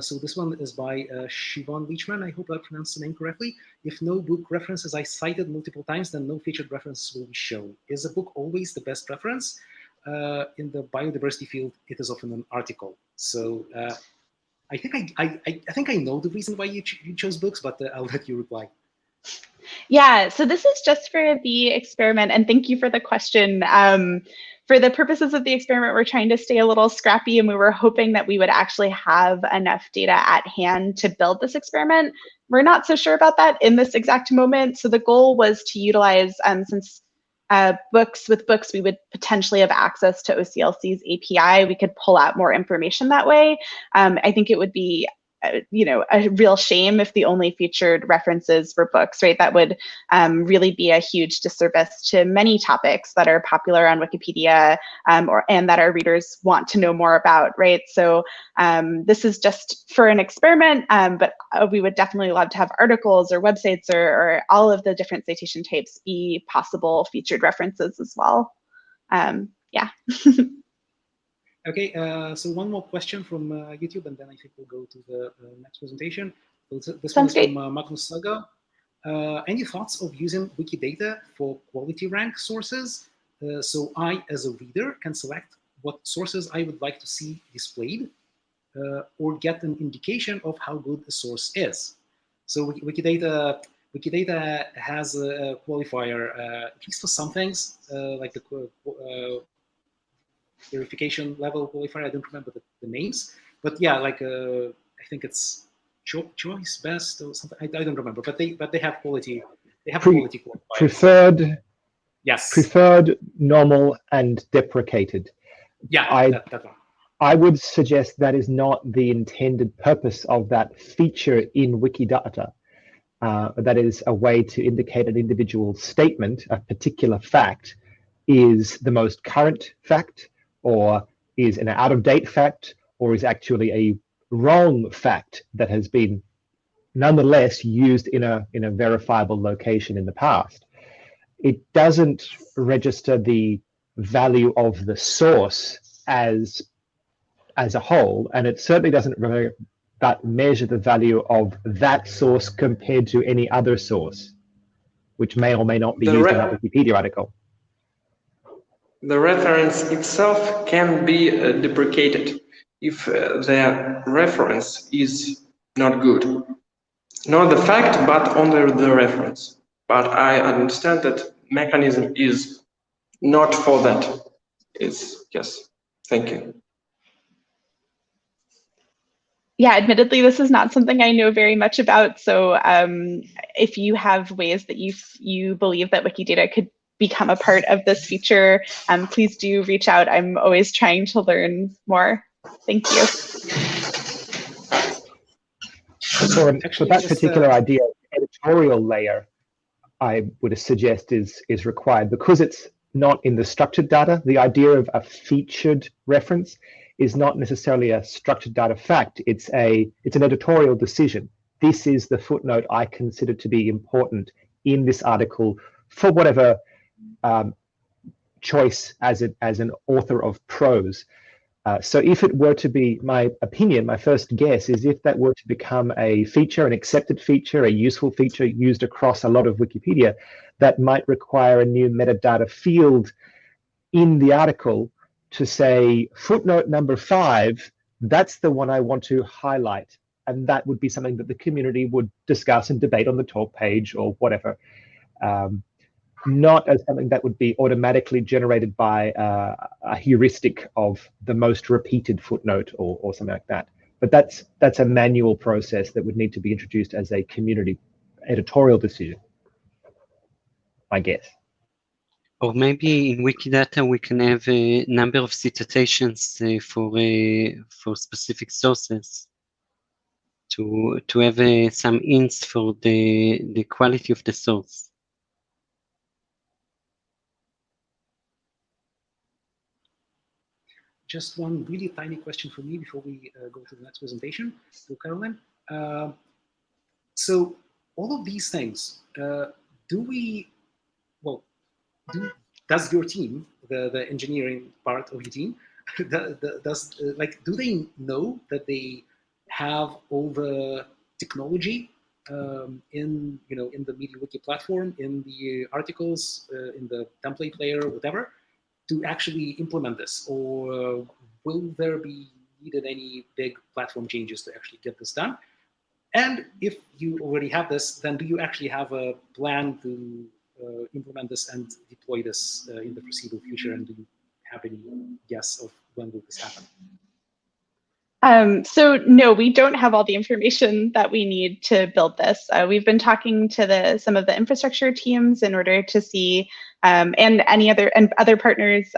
So this one is by Siobhan Leachman. I hope I pronounced the name correctly. If no book references are cited multiple times, then no featured references will be shown. Is a book always the best reference? In the biodiversity field, it is often an article. So I think I think I know the reason why you chose books, but I'll let you reply. Yeah, so this is just for the experiment, and thank you for the question. For the purposes of the experiment, we're trying to stay a little scrappy, and we were hoping that we would actually have enough data at hand to build this experiment. We're not so sure about that in this exact moment. So the goal was to utilize, since with books, we would potentially have access to OCLC's API. We could pull out more information that way. I think it would be a real shame if the only featured references were books, right? That would really be a huge disservice to many topics that are popular on Wikipedia and that our readers want to know more about, right? So this is just for an experiment, but we would definitely love to have articles or websites or all of the different citation types be possible featured references as well. Yeah. Okay, so one more question from YouTube, and then I think we'll go to the next presentation. So this one is from Magnus Saga. Any thoughts of using Wikidata for quality rank sources? So I, as a reader, can select what sources I would like to see displayed or get an indication of how good a source is. So Wikidata has a qualifier, at least for some things, like the verification level qualifier. I don't remember the names, but yeah, like I think it's choice best or something. I don't remember, but they have quality. They have quality qualifiers. Preferred. Yes. Preferred, normal, and deprecated. Yeah, that one. I would suggest that is not the intended purpose of that feature in Wikidata. that is a way to indicate an individual statement, a particular fact, is the most current fact, or is an out-of-date fact, or is actually a wrong fact that has been nonetheless used in a verifiable location in the past. It doesn't register the value of the source as a whole, and it certainly doesn't measure the value of that source compared to any other source, which may or may not be used in that Wikipedia article. The reference itself can be deprecated if the reference is not good. Not the fact, but only the reference. But I understand that mechanism is not for that. Yes, thank you. Yeah, admittedly, this is not something I know very much about. So if you have ways that you believe that Wikidata could become a part of this feature, please do reach out. I'm always trying to learn more. Thank you. For that particular idea, editorial layer, I would suggest is required because it's not in the structured data. The idea of a featured reference is not necessarily a structured data fact. It's an editorial decision. This is the footnote I consider to be important in this article for whatever choice as an author of prose. So if it were to be, my opinion, my first guess is if that were to become a feature, an accepted feature, a useful feature used across a lot of Wikipedia, that might require a new metadata field in the article to say footnote number 5, that's the one I want to highlight. And that would be something that the community would discuss and debate on the talk page or whatever. Not as something that would be automatically generated by a heuristic of the most repeated footnote or something like that. But that's a manual process that would need to be introduced as a community editorial decision, I guess. Or maybe in Wikidata we can have a number of citations for specific sources to have some hints for the quality of the source. Just one really tiny question for me before we go to the next presentation to Carolyn. So all of these things, does your team, the engineering part of your team, do they know that they have all the technology in the MediaWiki platform, in the articles, in the template layer, whatever, to actually implement this, or will there be needed any big platform changes to actually get this done? And if you already have this, then do you actually have a plan to implement this and deploy this in the foreseeable future? And do you have any guess of when will this happen? So no, we don't have all the information that we need to build this. We've been talking to some of the infrastructure teams in order to see, and other partners.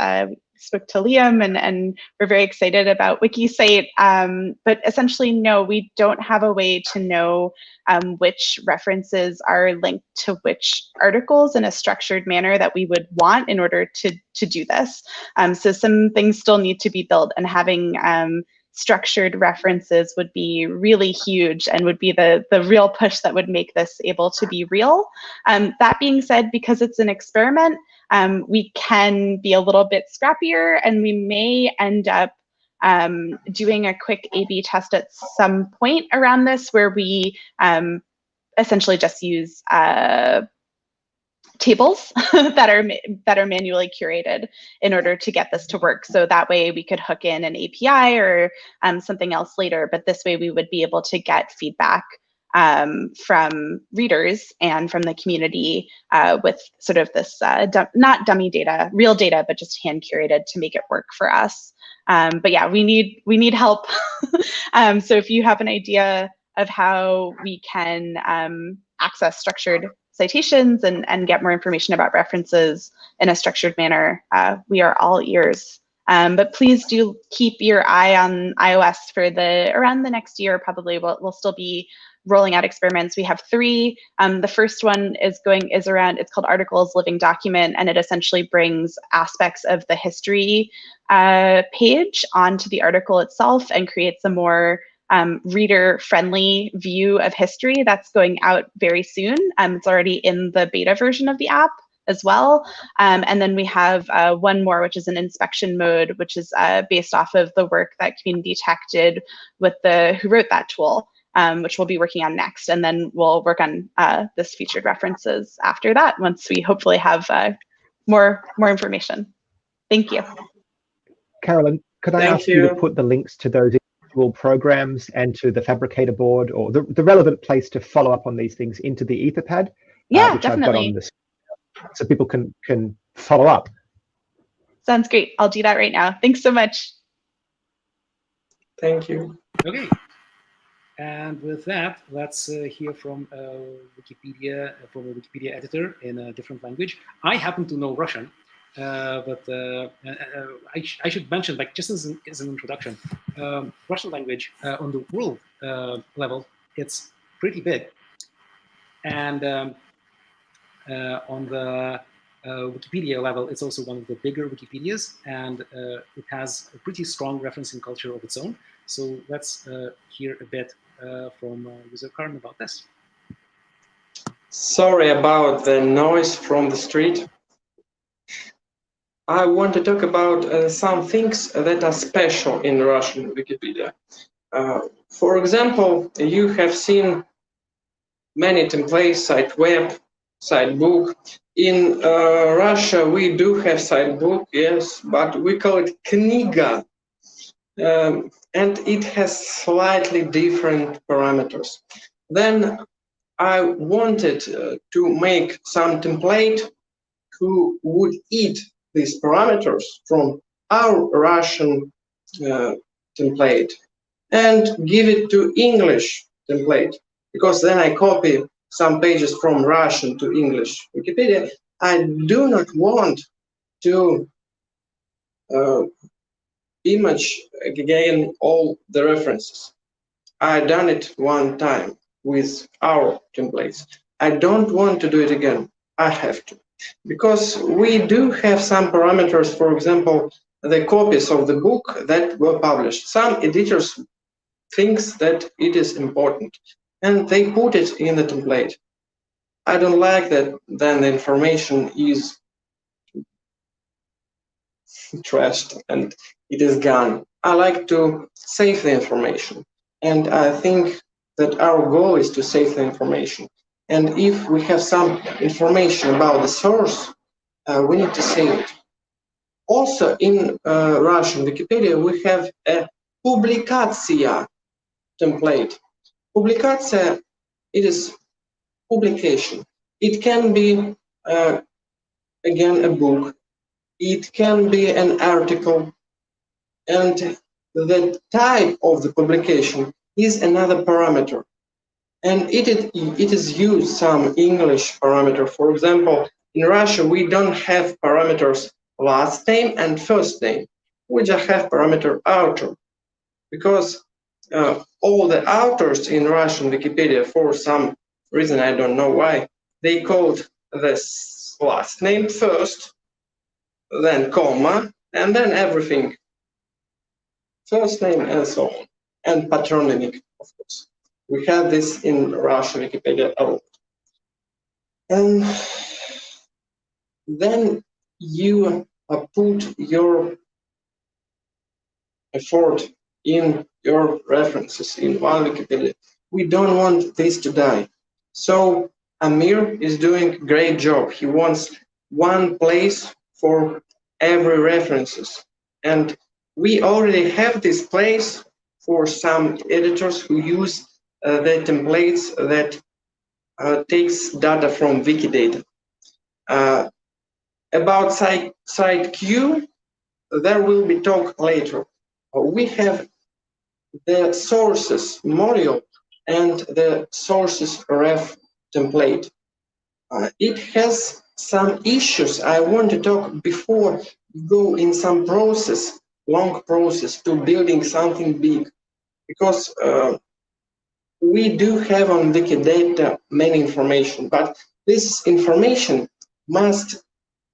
Spoke to Liam, and we're very excited about WikiCite. But essentially, no, we don't have a way to know which references are linked to which articles in a structured manner that we would want in order to do this. So some things still need to be built, and having structured references would be really huge and would be the real push that would make this able to be real. That being said, because it's an experiment, we can be a little bit scrappier, and we may end up doing a quick A/B test at some point around this, where we essentially just use tables that are manually curated in order to get this to work. So that way we could hook in an API or something else later, but this way we would be able to get feedback from readers and from the community with sort of this not dummy data, real data, but just hand curated to make it work for us. But yeah, we need help. So if you have an idea of how we can access structured citations and get more information about references in a structured manner, we are all ears. But please do keep your eye on iOS for around the next year. Probably we'll still be rolling out experiments. We have 3. The first one is around, it's called Articles Living Document, and it essentially brings aspects of the history page onto the article itself and creates a more reader-friendly view of history. That's going out very soon. It's already in the beta version of the app as well. And then we have one more, which is an inspection mode, which is based off of the work that Community Tech did with who wrote that tool, which we'll be working on next. And then we'll work on this featured references after that, once we hopefully have more information. Thank you. Carolyn, could I ask you to put the links to those individual programs and to the Fabricator board, or the relevant place to follow up on these things, into the Etherpad? Yeah, which definitely. I've got on this, so people can follow up. Sounds great. I'll do that right now. Thanks so much. Thank you. Okay. And with that, let's hear from Wikipedia, from a Wikipedia editor in a different language. I happen to know Russian, but I should mention, like, just as an introduction, Russian language on the world level, it's pretty big. And on the Wikipedia level, it's also one of the bigger Wikipedias, and it has a pretty strong referencing culture of its own. So let's hear a bit from user Carn about this. Sorry about the noise from the street. I want to talk about some things that are special in Russian Wikipedia. For example, you have seen many templates, site web, site book. In Russia, we do have site book, yes, but we call it kniga. And it has slightly different parameters. Then I wanted to make some template who would eat these parameters from our Russian template and give it to English template, because then I copy some pages from Russian to English Wikipedia. I do not want to image again all the references. I done it one time with our templates. I don't want to do it again. I have to, because we do have some parameters. For example, the copies of the book that were published. Some editors think that it is important, and they put it in the template. I don't like that. Then the information is trashed and it is gone. I like to save the information, and I think that our goal is to save the information. And if we have some information about the source, we need to save it. Also, in Russian Wikipedia, we have a publikatsiya template. Publikatsiya, it is publication. It can be, again, a book. It can be an article, and the type of the publication is another parameter. And it is used some English parameter. For example, in Russia, we don't have parameters last name and first name. We just have parameter author, because all the authors in Russian Wikipedia, for some reason, I don't know why, they called this last name first, then comma, and then everything. First name and so on. And patronymic, of course. We have this in Russian Wikipedia a lot. And then you put your effort in your references in one Wikipedia. We don't want this to die. So Amir is doing a great job. He wants one place for every references. And we already have this place for some editors who use the templates that takes data from Wikidata. About Cite Q, there will be talk later. We have the sources module and the sources ref template. It has some issues I want to talk before we go in some process, long process to building something big, because we do have on Wikidata many information, but this information must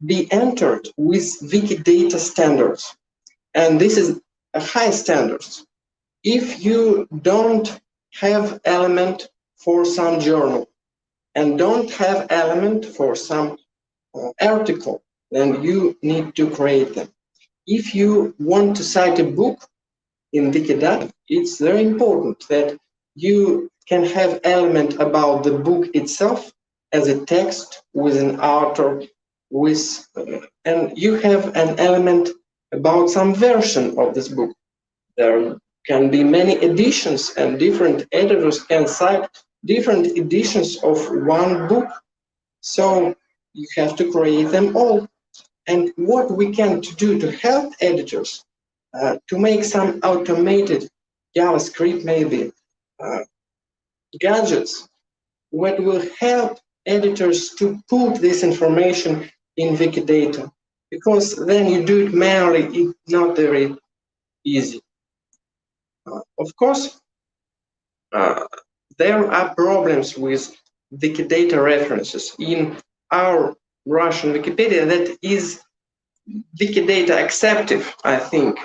be entered with Wikidata standards. And this is a high standards. If you don't have element for some journal and don't have element for some article, then you need to create them. If you want to cite a book in Wikidata, it's very important that you can have element about the book itself as a text with an author, with and you have an element about some version of this book. There can be many editions, and different editors can cite different editions of one book. So you have to create them all. And what we can do to help editors to make some automated JavaScript, maybe gadgets, what will help editors to put this information in Wikidata, because then you do it manually, it's not very easy. Of course, there are problems with Wikidata references. In our Russian Wikipedia, that is Wikidata acceptive, I think.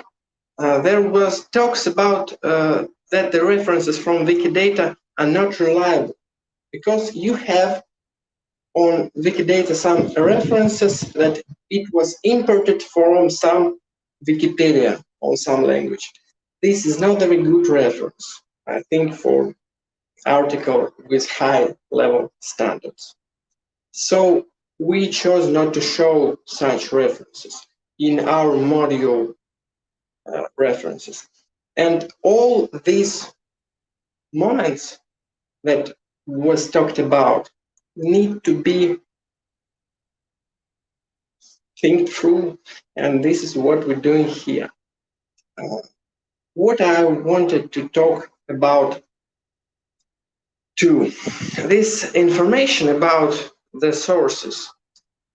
There was talks about that the references from Wikidata are not reliable, because you have on Wikidata some references that it was imported from some Wikipedia or some language. This is not a very good reference, I think, for article with high level standards. So we chose not to show such references in our module references. And all these moments that was talked about need to be think through, and this is what we're doing here. What I wanted to talk about too, this information about the sources.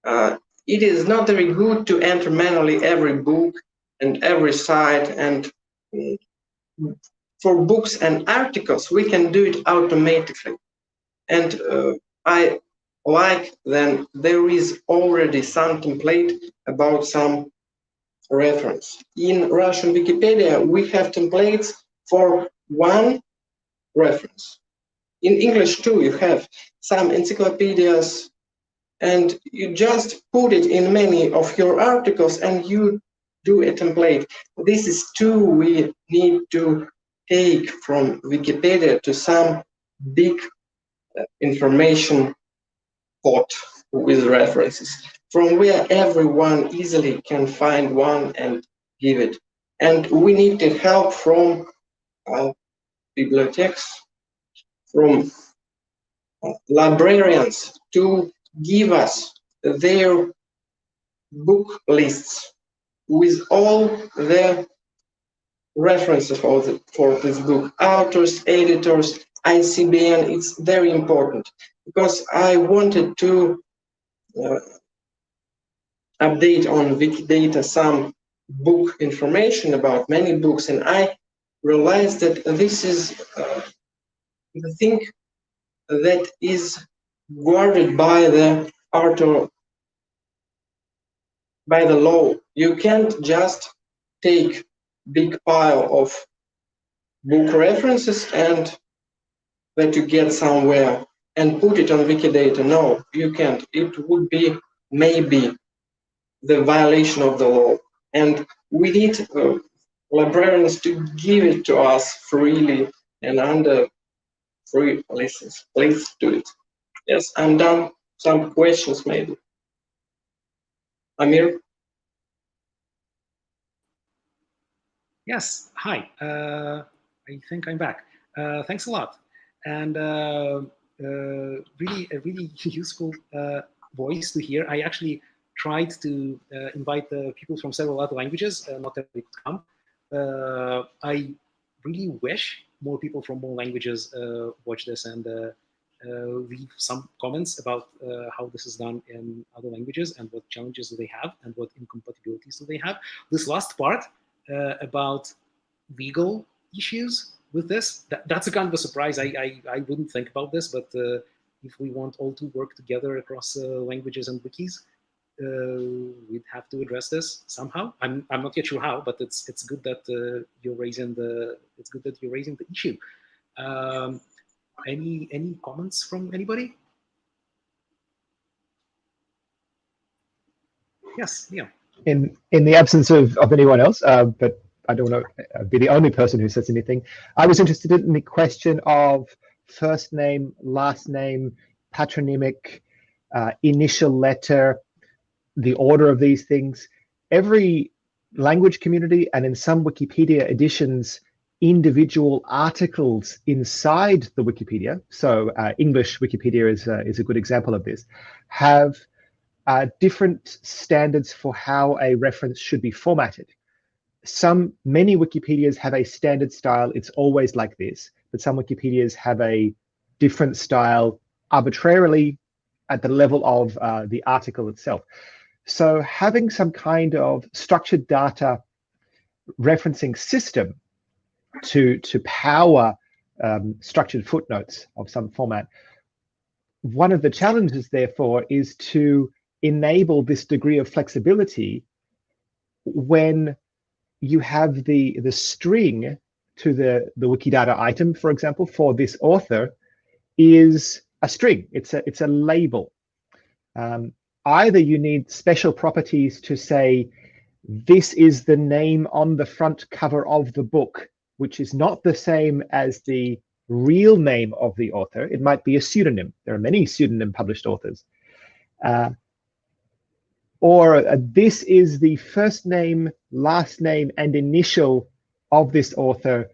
It is not very good to enter manually every book and every site, and for books and articles we can do it automatically. And I like then there is already some template about some reference. In Russian Wikipedia we have templates for one reference. In English too you have some encyclopedias, and you just put it in many of your articles and you do a template. This is too we need to take from Wikipedia to some big information pot with references, from where everyone easily can find one and give it. And we need the help from bibliotheques, from librarians to give us their book lists with all the references for this book, authors, editors, ICBN. It's very important, because I wanted to update on Wikidata some book information about many books, and I realized that this is the thing that is guarded by the author, by the law. You can't just take big pile of book references and that you get somewhere and put it on Wikidata. No, you can't. It would be maybe the violation of the law. And we need librarians to give it to us freely and under free license. Please do it. Yes, I'm done. Some questions maybe. Amir? Yes, hi. I think I'm back. Thanks a lot. And really, a really useful voice to hear. I actually tried to invite the people from several other languages, not everybody could come. I really wish more people from more languages watch this and leave some comments about how this is done in other languages and what challenges do they have and what incompatibilities do they have. This last part about legal issues with this. That's a kind of a surprise. I wouldn't think about this, but if we want all to work together across languages and wikis, we'd have to address this somehow. I'm not yet sure how, but it's good that you're raising the issue. Any comments from anybody? Yes, yeah. In the absence of anyone else, but I don't want to be the only person who says anything, I was interested in the question of first name, last name, patronymic, initial letter, the order of these things. Every language community, and in some Wikipedia editions, individual articles inside the Wikipedia, so English Wikipedia is a good example of this, have different standards for how a reference should be formatted. Many Wikipedias have a standard style, it's always like this, but some Wikipedias have a different style arbitrarily at the level of the article itself. So having some kind of structured data referencing system to power structured footnotes of some format, one of the challenges, therefore, is to enable this degree of flexibility when you have the string to the Wikidata item, for example, for this author is a string. It's a label. Either you need special properties to say, this is the name on the front cover of the book, which is not the same as the real name of the author. It might be a pseudonym. There are many pseudonym published authors. Or this is the first name, last name, and initial of this author.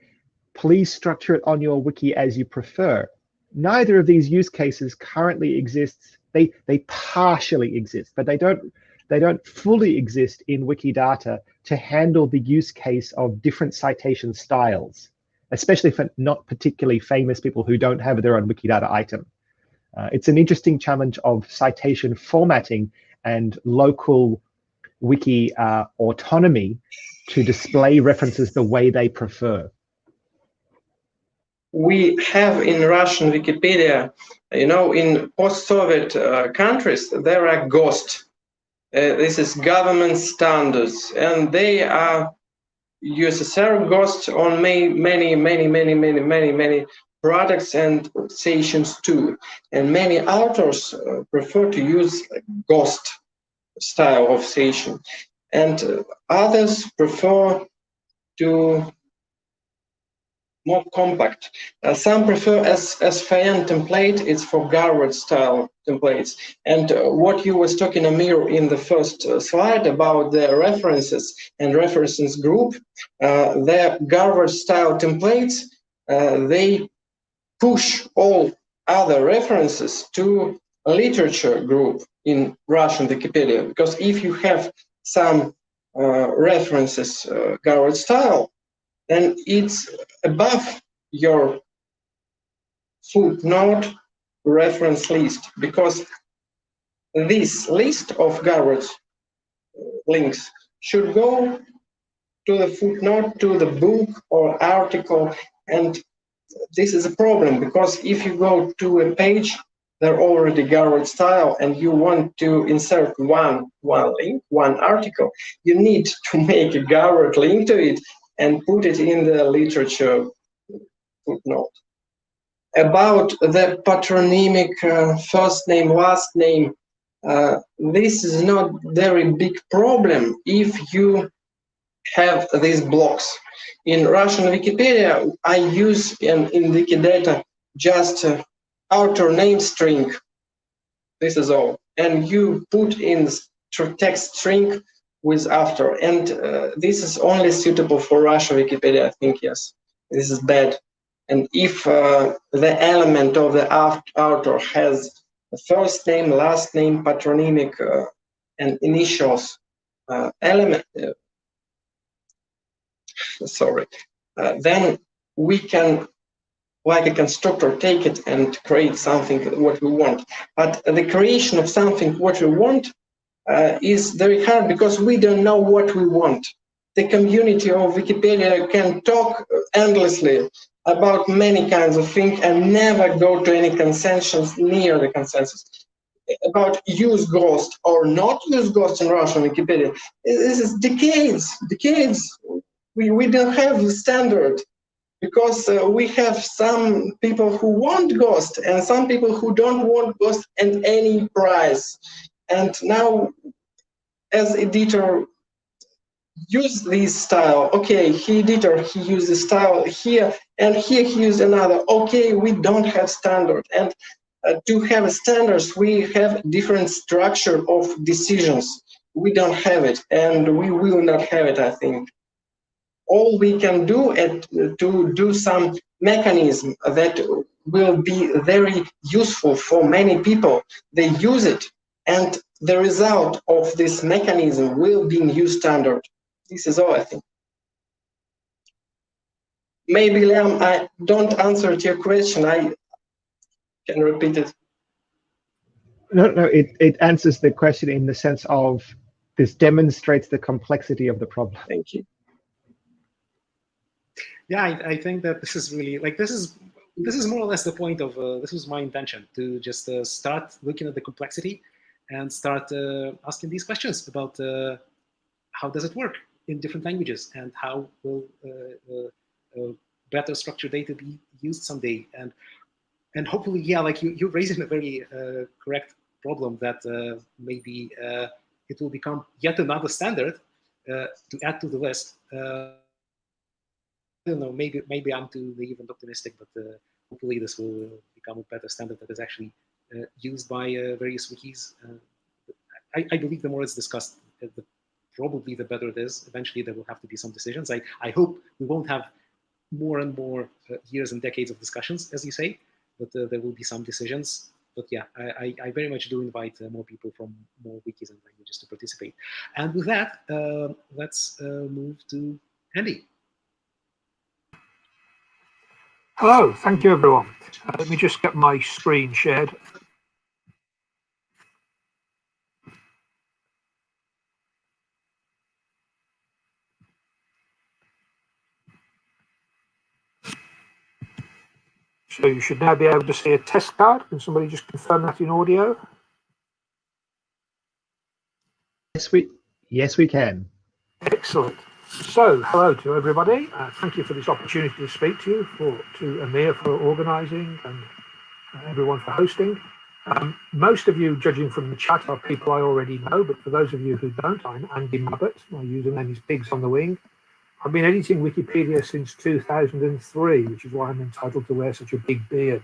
Please structure it on your wiki as you prefer. Neither of these use cases currently exists. They partially exist, but they don't fully exist in Wikidata to handle the use case of different citation styles, especially for not particularly famous people who don't have their own Wikidata item. It's an interesting challenge of citation formatting and local wiki autonomy to display references the way they prefer. We have in Russian Wikipedia, in post-Soviet countries, there are GOST. This is government standards, and they are USSR GOST on many products and citations too. And many authors prefer to use GOST style of citation, and others prefer to more compact. Some prefer SVN template. It's for Garwood style templates. And what you was talking, Amir, in the first slide about the references and references group, the Garwood style templates, they push all other references to a literature group in Russian Wikipedia. Because if you have some references Garwood style, then it's above your footnote reference list, because this list of Garwood links should go to the footnote, to the book or article. And this is a problem, because if you go to a page, they're already Garwood style, and you want to insert one link, one article, you need to make a Garwood link to it and put it in the literature footnote. About the patronymic first name, last name, this is not very big problem if you have these blocks. In Russian Wikipedia, I use in Wikidata just author name string. This is all. And you put in text string with after, and this is only suitable for Russian Wikipedia, I think. Yes, this is bad. And if the element of the author has the first name, last name, patronymic, and initials element, then we can, like a constructor, take it and create something what we want. But the creation of something what we want is very hard, because we don't know what we want. The community of Wikipedia can talk endlessly about many kinds of things and never go to any consensus near the consensus. About use ghost or not use ghost in Russian Wikipedia, this is decades. We don't have the standard, because we have some people who want ghost and some people who don't want ghost at any price. And now, as editor, use this style. Okay, editor, he uses style here, and here he uses another. Okay, we don't have standard. And to have standards, we have different structure of decisions. We don't have it, and we will not have it, I think. All we can do is to do some mechanism that will be very useful for many people. They use it, and the result of this mechanism will be new standard. This is all, I think. Maybe, Liam, I don't answer to your question. I can repeat it. No, it answers the question in the sense of this demonstrates the complexity of the problem. Thank you. Yeah, I think that this is really, like, this is more or less the point of, this was my intention, to just start looking at the complexity and start asking these questions about how does it work in different languages, and how will better structured data be used someday. And hopefully, yeah, like you're raising a very correct problem that maybe it will become yet another standard to add to the list. I don't know, maybe I'm too naive and optimistic, but hopefully this will become a better standard that is actually used by various wikis. I believe the more it's discussed, probably the better it is. Eventually there will have to be some decisions. I hope we won't have more and more years and decades of discussions, as you say, but there will be some decisions. But yeah, I very much do invite more people from more wikis and languages to participate. And with that, let's move to Andy. Hello, thank you everyone. Let me just get my screen shared. So you should now be able to see a test card. Can somebody just confirm that in audio? Yes, we can. Excellent. So, hello to everybody. Thank you for this opportunity to speak to you, to Amir for organising, and everyone for hosting. Most of you, judging from the chat, are people I already know, but for those of you who don't, I'm Andy Mubbett. My username is Pigs on the Wing. I've been editing Wikipedia since 2003, which is why I'm entitled to wear such a big beard.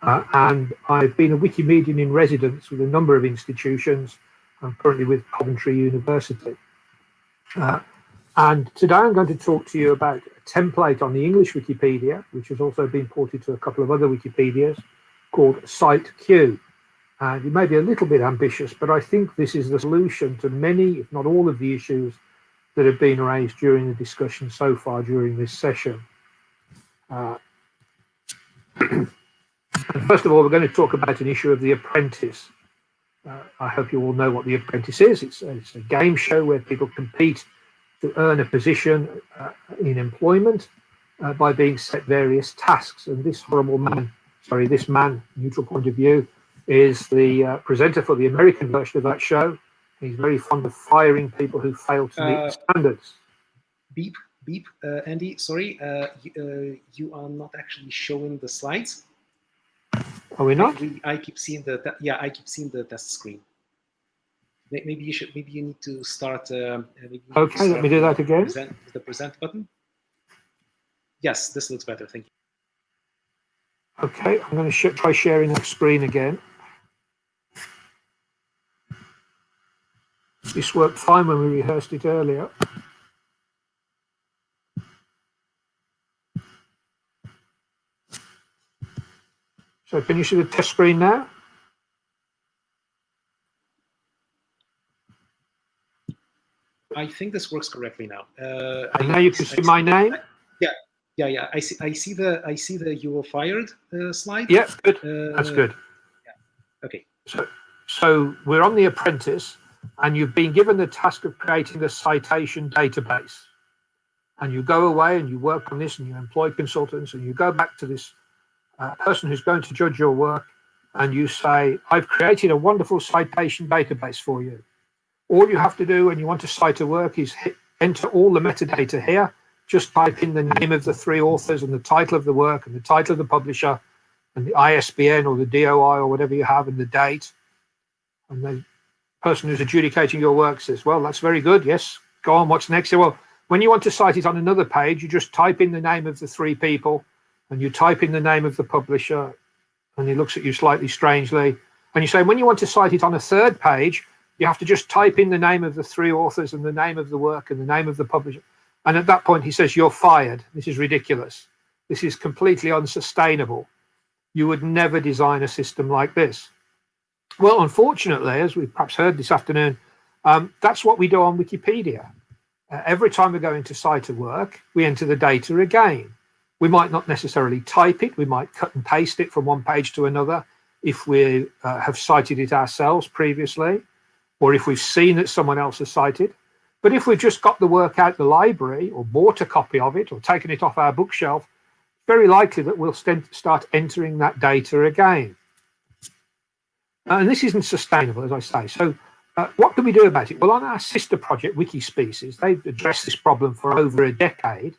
And I've been a Wikimedian in residence with a number of institutions. I'm currently with Coventry University. And today I'm going to talk to you about a template on the English Wikipedia, which has also been ported to a couple of other Wikipedias, called Cite Q. And it may be a little bit ambitious, but I think this is the solution to many, if not all, of the issues that have been raised during the discussion so far during this session. And first of all, we're going to talk about an issue of The Apprentice. I hope you all know what The Apprentice is. It's a game show where people compete to earn a position in employment by being set various tasks. And this man, neutral point of view, is the presenter for the American version of that show. He's very fond of firing people who fail to meet standards. Beep, Andy, sorry, you are not actually showing the slides. Are we not? I keep seeing I keep seeing the test screen. Maybe you need to start. Okay, let me do that again. The present button. Yes, this looks better. Thank you. Okay, I'm going to try sharing that screen again. This worked fine when we rehearsed it earlier. So can you see the test screen now? I think this works correctly now. And now you can see my name. Yeah. I see the you were fired slide. Yeah, good. That's good. Yeah. Okay. So we're on The Apprentice, and you've been given the task of creating a citation database. and you go away and you work on this and you employ consultants and you go back to this person who's going to judge your work and you say, I've created a wonderful citation database for you. All you have to do when you want to cite a work is enter all the metadata here. Just type in the name of the 3 authors and the title of the work and the title of the publisher and the ISBN or the DOI or whatever you have and the date. And the person who's adjudicating your work says, well, that's very good. Yes, go on, what's next? Well, when you want to cite it on another page, you just type in the name of the 3 people and you type in the name of the publisher, and he looks at you slightly strangely. And you say, when you want to cite it on a 3rd page, you have to just type in the name of the 3 authors and the name of the work and the name of the publisher. And at that point, he says, you're fired. This is ridiculous. This is completely unsustainable. You would never design a system like this. Well, unfortunately, as we've perhaps heard this afternoon, that's what we do on Wikipedia. Every time we're going to cite a work, we enter the data again. We might not necessarily type it. We might cut and paste it from one page to another if we have cited it ourselves previously, or if we've seen that someone else has cited. But if we've just got the work out the library or bought a copy of it or taken it off our bookshelf, very likely that we'll start entering that data again. And this isn't sustainable, as I say. So what can we do about it? Well, on our sister project, Wikispecies, they've addressed this problem for over a decade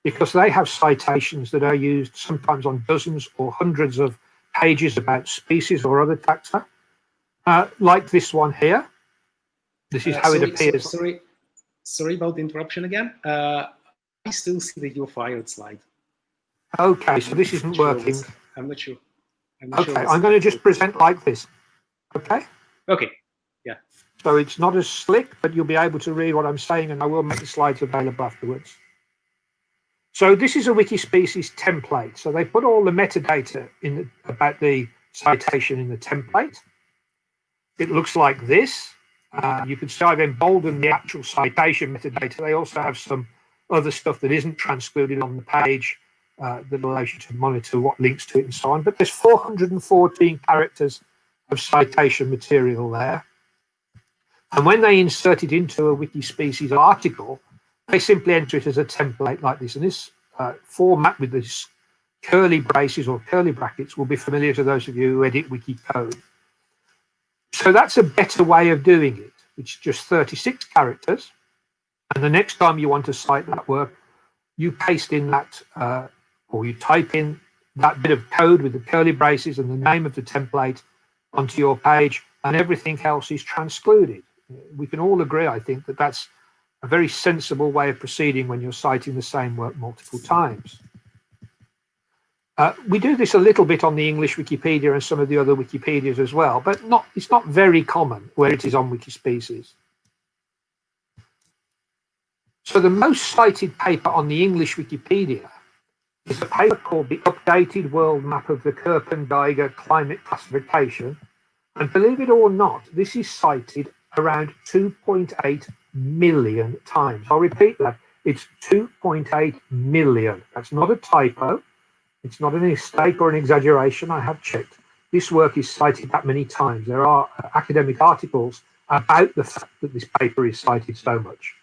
because they have citations that are used sometimes on dozens or hundreds of pages about species or other taxa, like this one here. This is how it appears. Sorry about the interruption again. I still see the "you're fired" slide. Okay, so this isn't working. I'm not sure. Okay, I'm going to just present like this. Okay? Okay, yeah. So it's not as slick, but you'll be able to read what I'm saying, and I will make the slides available afterwards. So this is a Wikispecies template. So they put all the metadata in about the citation in the template. It looks like this. You can see I've emboldened the actual citation metadata. They also have some other stuff that isn't transcoded on the page that allows you to monitor what links to it and so on. But there's 414 characters of citation material there. And when they insert it into a Wikispecies article, they simply enter it as a template like this. And this format with this curly braces or curly brackets will be familiar to those of you who edit wiki code. So that's a better way of doing it. It's just 36 characters. And the next time you want to cite that work, you paste in that, or you type in that bit of code with the curly braces and the name of the template onto your page, and everything else is transcluded. We can all agree, I think, that that's a very sensible way of proceeding when you're citing the same work multiple times. We do this a little bit on the English Wikipedia and some of the other Wikipedias as well, but it's not very common where it is on Wikispecies. So the most cited paper on the English Wikipedia is a paper called the Updated World Map of the Köppen-Geiger Climate Classification. And believe it or not, this is cited around 2.8 million times. I'll repeat that. It's 2.8 million. That's not a typo. It's not a mistake or an exaggeration. I have checked. This work is cited that many times. There are academic articles about the fact that this paper is cited so much.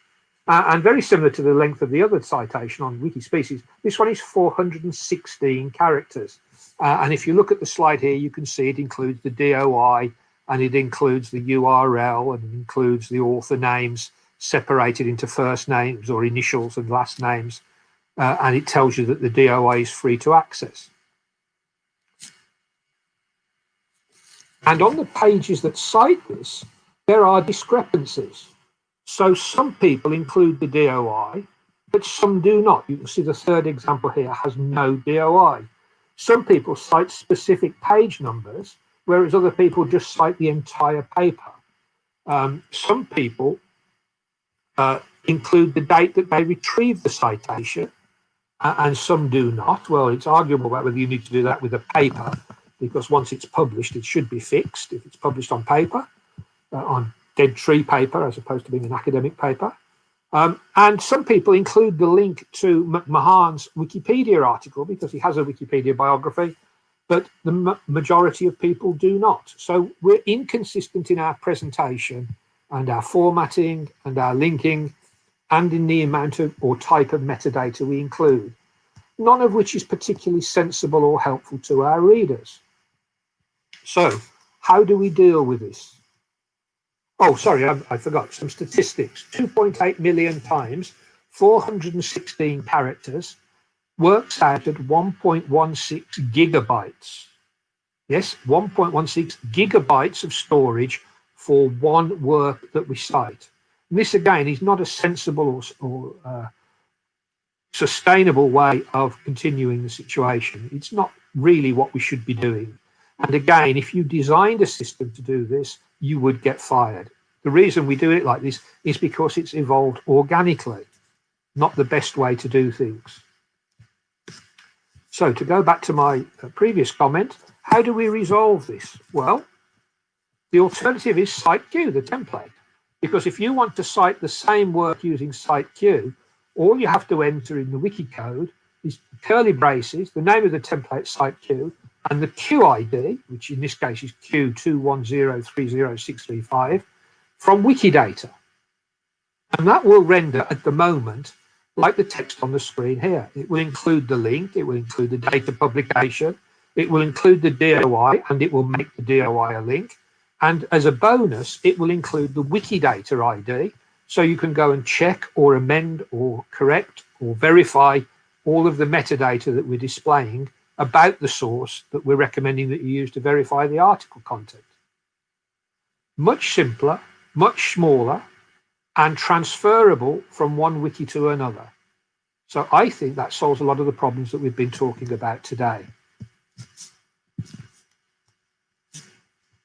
And very similar to the length of the other citation on Wikispecies, this one is 416 characters. And if you look at the slide here, you can see it includes the DOI, and it includes the URL, and it includes the author names separated into first names or initials and last names. And it tells you that the DOI is free to access. And on the pages that cite this, there are discrepancies. So some people include the DOI, but some do not. You can see the third example here has no DOI. Some people cite specific page numbers, whereas other people just cite the entire paper. Some people include the date that they retrieved the citation, and some do not. Well, it's arguable about whether you need to do that with a paper, because once it's published, it should be fixed if it's published on paper, on dead tree paper, as opposed to being an academic paper. And some people include the link to McMahon's Wikipedia article because he has a Wikipedia biography, but the majority of people do not. So we're inconsistent in our presentation and our formatting and our linking. and in the amount of or type of metadata we include, none of which is particularly sensible or helpful to our readers. So how do we deal with this? Oh, sorry, I forgot some statistics. 2.8 million times 416 characters works out at 1.16 gigabytes. Yes, 1.16 gigabytes of storage for one work that we cite. And this, again, is not a sensible or sustainable way of continuing the situation. It's not really what we should be doing. And again, if you designed a system to do this, you would get fired. The reason we do it like this is because it's evolved organically, not the best way to do things. So to go back to my previous comment, how do we resolve this? Well, the alternative is Cite Q, the template. Because if you want to cite the same work using Cite Q, all you have to enter in the wiki code is curly braces, the name of the template Cite Q, and the Q ID, which in this case is Q210303635, from Wikidata. And that will render at the moment like the text on the screen here. It will include the link, it will include the date of publication, it will include the DOI, and it will make the DOI a link. And as a bonus, it will include the Wikidata ID, so you can go and check or amend or correct or verify all of the metadata that we're displaying about the source that we're recommending that you use to verify the article content. Much simpler, much smaller, and transferable from one wiki to another. So I think that solves a lot of the problems that we've been talking about today.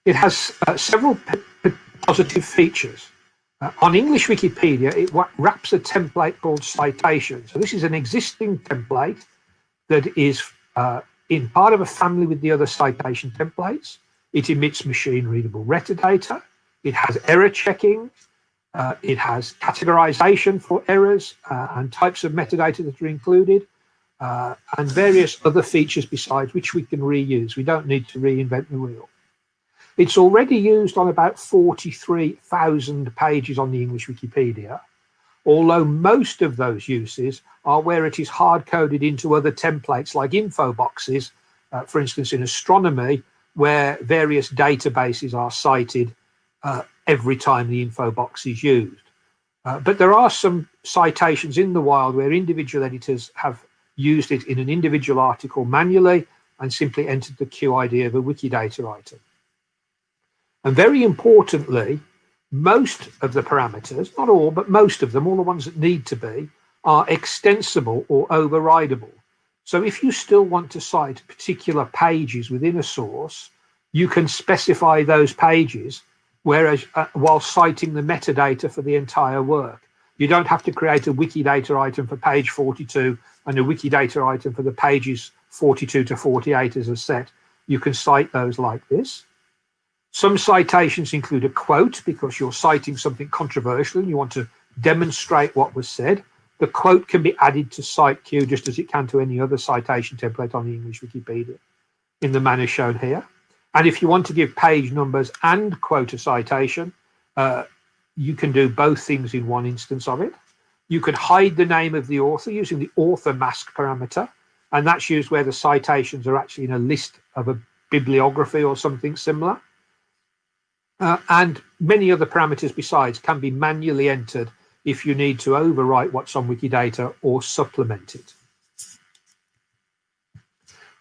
It has several positive features. On English Wikipedia, it wraps a template called citations. So this is an existing template that is in part of a family with the other citation templates. It emits machine readable metadata. It has error checking. It has categorization for errors and types of metadata that are included, and various other features besides, which we can reuse. We don't need to reinvent the wheel. It's already used on about 43,000 pages on the English Wikipedia, although most of those uses are where it is hard-coded into other templates like info boxes, for instance, in astronomy, where various databases are cited every time the info box is used. But there are some citations in the wild where individual editors have used it in an individual article manually and simply entered the QID of a Wikidata item. And very importantly, most of the parameters, not all, but most of them, all the ones that need to be, are extensible or overridable. So if you still want to cite particular pages within a source, you can specify those pages, whereas while citing the metadata for the entire work. You don't have to create a Wikidata item for page 42 and a Wikidata item for the pages 42 to 48 as a set. You can cite those like this. Some citations include a quote because you're citing something controversial and you want to demonstrate what was said. The quote can be added to Cite Q just as it can to any other citation template on the English Wikipedia in the manner shown here. And if you want to give page numbers and quote a citation, you can do both things in one instance of it. You can hide the name of the author using the author mask parameter, and that's used where the citations are actually in a list of a bibliography or something similar. And many other parameters besides can be manually entered if you need to overwrite what's on Wikidata or supplement it.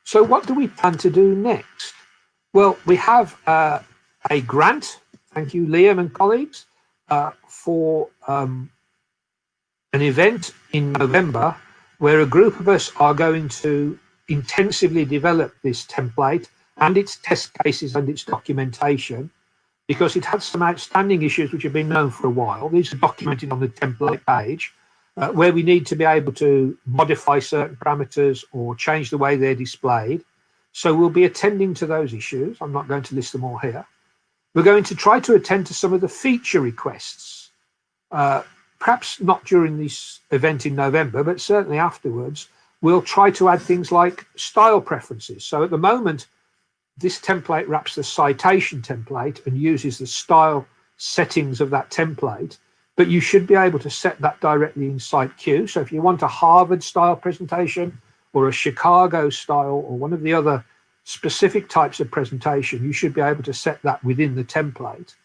So what do we plan to do next? Well, we have a grant, thank you Liam and colleagues, for an event in November where a group of us are going to intensively develop this template and its test cases and its documentation, because it had some outstanding issues which have been known for a while. These are documented on the template page, where we need to be able to modify certain parameters or change the way they're displayed. So we'll be attending to those issues. I'm not going to list them all here. We're going to try to attend to some of the feature requests, perhaps not during this event in November, but certainly afterwards. We'll try to add things like style preferences. So at the moment, this template wraps the citation template and uses the style settings of that template. but you should be able to set that directly in Cite Q. So if you want a Harvard style presentation or a Chicago style or one of the other specific types of presentation, you should be able to set that within the template.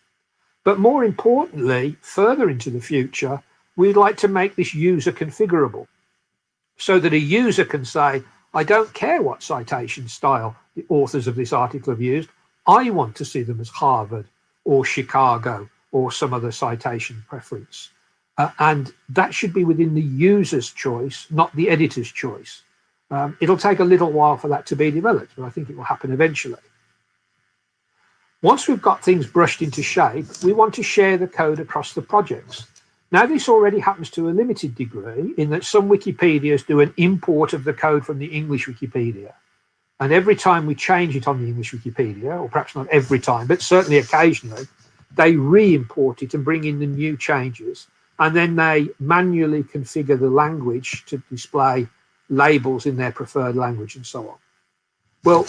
But more importantly, further into the future, we'd like to make this user configurable so that a user can say, I don't care what citation style the authors of this article have used. I want to see them as Harvard or Chicago or some other citation preference. And that should be within the user's choice, not the editor's choice. It'll take a little while for that to be developed, but I think it will happen eventually. Once we've got things brushed into shape, we want to share the code across the projects. Now, this already happens to a limited degree in that some Wikipedias do an import of the code from the English Wikipedia. And every time we change it on the English Wikipedia, or perhaps not every time, but certainly occasionally, they re-import it and bring in the new changes. And then they manually configure the language to display labels in their preferred language and so on. Well,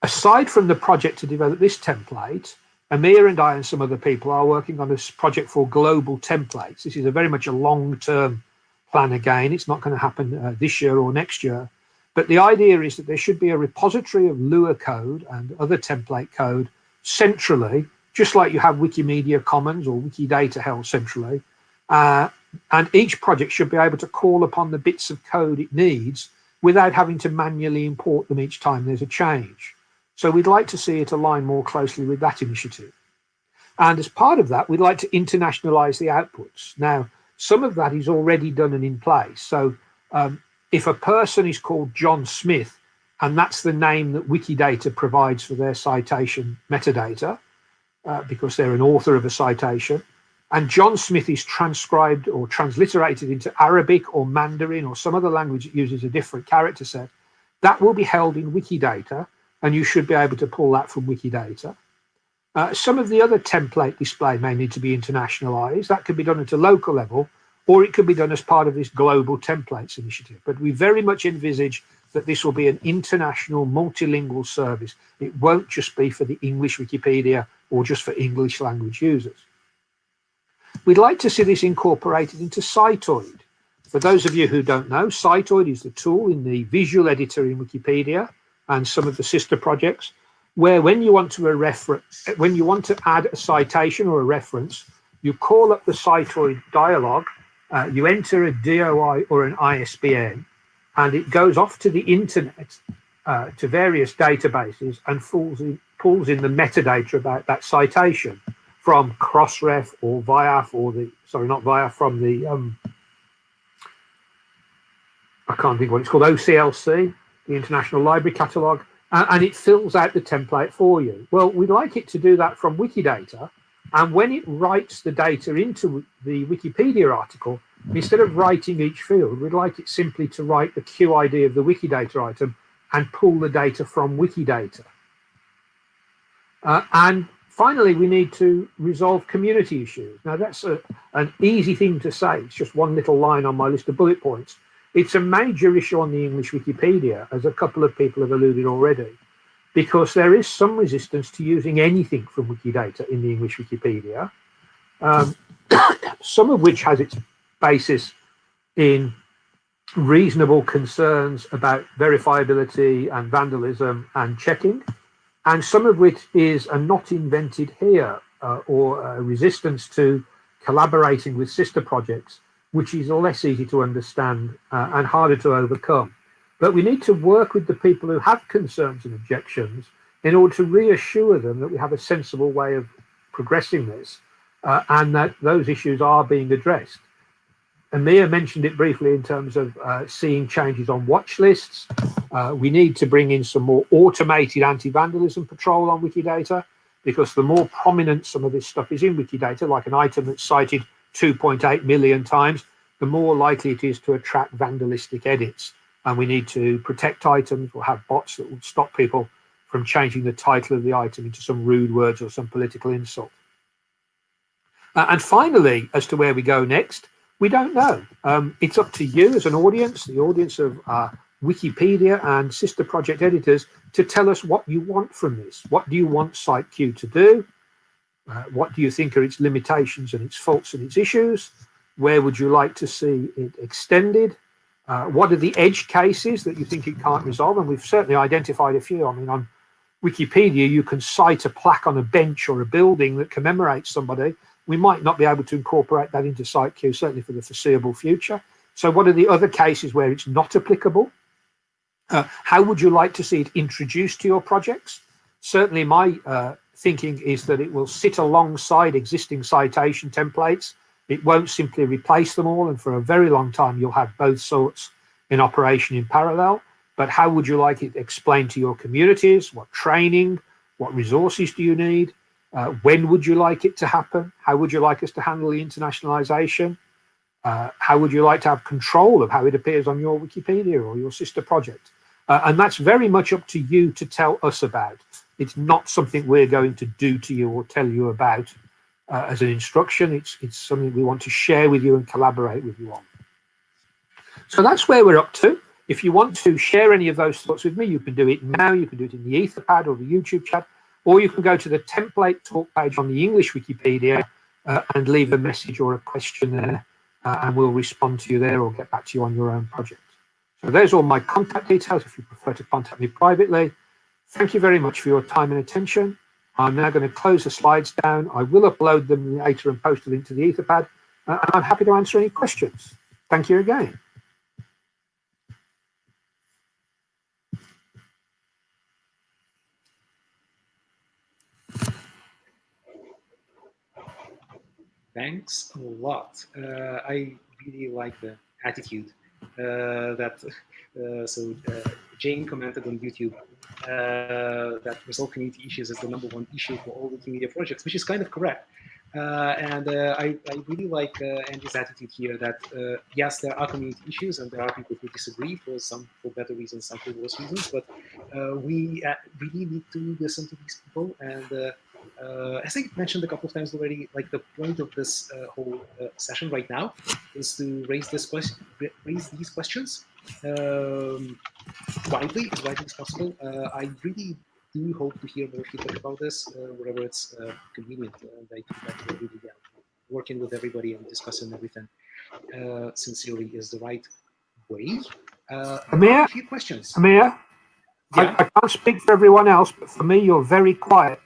aside from the project to develop this template, Amir and I and some other people are working on a project for global templates. This is very much a long-term plan again. It's not going to happen this year or next year. But the idea is that there should be a repository of Lua code and other template code centrally, just like you have Wikimedia Commons or Wikidata held centrally. And each project should be able to call upon the bits of code it needs without having to manually import them each time there's a change. So we'd like to see it align more closely with that initiative. And as part of that, we'd like to internationalize the outputs. Now, some of that is already done and in place. So if a person is called John Smith, and that's the name that Wikidata provides for their citation metadata, because they're an author of a citation, and John Smith is transcribed or transliterated into Arabic or Mandarin or some other language that uses a different character set, that will be held in Wikidata, and you should be able to pull that from Wikidata. Some of the other template display may need to be internationalized. That could be done at a local level, or it could be done as part of this global templates initiative. But we very much envisage that this will be an international multilingual service. It won't just be for the English Wikipedia or just for English language users. We'd like to see this incorporated into Citoid. For those of you who don't know, Citoid is the tool in the visual editor in Wikipedia and some of the sister projects, where when you want to add a citation or a reference, you call up the Citoid dialog, you enter a DOI or an ISBN, and it goes off to the internet to various databases and pulls in the metadata about that citation from Crossref or VIAF or from the I can't think what it's called, OCLC, the International Library Catalogue, and it fills out the template for you. Well, we'd like it to do that from Wikidata, and when it writes the data into the Wikipedia article, instead of writing each field, we'd like it simply to write the QID of the Wikidata item and pull the data from Wikidata. And finally, we need to resolve community issues. Now, that's an easy thing to say. It's just one little line on my list of bullet points. It's a major issue on the English Wikipedia, as a couple of people have alluded already, because there is some resistance to using anything from Wikidata in the English Wikipedia, some of which has its basis in reasonable concerns about verifiability and vandalism and checking, and some of which is a not invented here or a resistance to collaborating with sister projects, which is less easy to understand and harder to overcome. But we need to work with the people who have concerns and objections in order to reassure them that we have a sensible way of progressing this and that those issues are being addressed. Amir mentioned it briefly in terms of seeing changes on watch lists. We need to bring in some more automated anti-vandalism patrol on Wikidata, because the more prominent some of this stuff is in Wikidata, like an item that's cited 2.8 million times, the more likely it is to attract vandalistic edits. And we need to protect items or have bots that will stop people from changing the title of the item into some rude words or some political insult. And finally, as to where we go next, we don't know. It's up to you as an audience, the audience of Wikipedia and sister project editors, to tell us what you want from this. What do you want Cite Q to do? What do you think are its limitations and its faults and its issues? Where would you like to see it extended? What are the edge cases that you think it can't resolve? And we've certainly identified a few. I mean, on Wikipedia, you can cite a plaque on a bench or a building that commemorates somebody. We might not be able to incorporate that into Cite Q, certainly for the foreseeable future. So what are the other cases where it's not applicable? How would you like to see it introduced to your projects? Certainly my thinking is that it will sit alongside existing citation templates. It won't simply replace them all, and for a very long time you'll have both sorts in operation in parallel. But how would you like it explained to your communities? What training, what resources do you need? When would you like it to happen? How would you like us to handle the internationalization? How would you like to have control of how it appears on your Wikipedia or your sister project? And that's very much up to you to tell us about. It's not something we're going to do to you or tell you about as an instruction. It's something we want to share with you and collaborate with you on. So that's where we're up to. If you want to share any of those thoughts with me, you can do it now. You can do it in the Etherpad or the YouTube chat, or you can go to the template talk page on the English Wikipedia and leave a message or a question there, and we'll respond to you there or get back to you on your own project. So there's all my contact details if you prefer to contact me privately. Thank you very much for your time and attention. I'm now going to close the slides down. I will upload them later and post a link to the Etherpad, and I'm happy to answer any questions. Thank you again. Thanks a lot. I really like the attitude Jane commented on YouTube that resolve community issues is the #1 issue for all Wikimedia projects, which is kind of correct. I really like Andy's attitude here that yes, there are community issues and there are people who disagree for better reasons, some for worse reasons, but we really need to listen to these people. And as I mentioned a couple of times already, like the point of this whole session right now is to raise these questions widely, as widely as possible. I really do hope to hear more feedback about this wherever it's convenient. And I think that really, working with everybody and discussing everything sincerely is the right way. Amir, a few questions. Amir, yeah? I can't speak for everyone else, but for me, you're very quiet.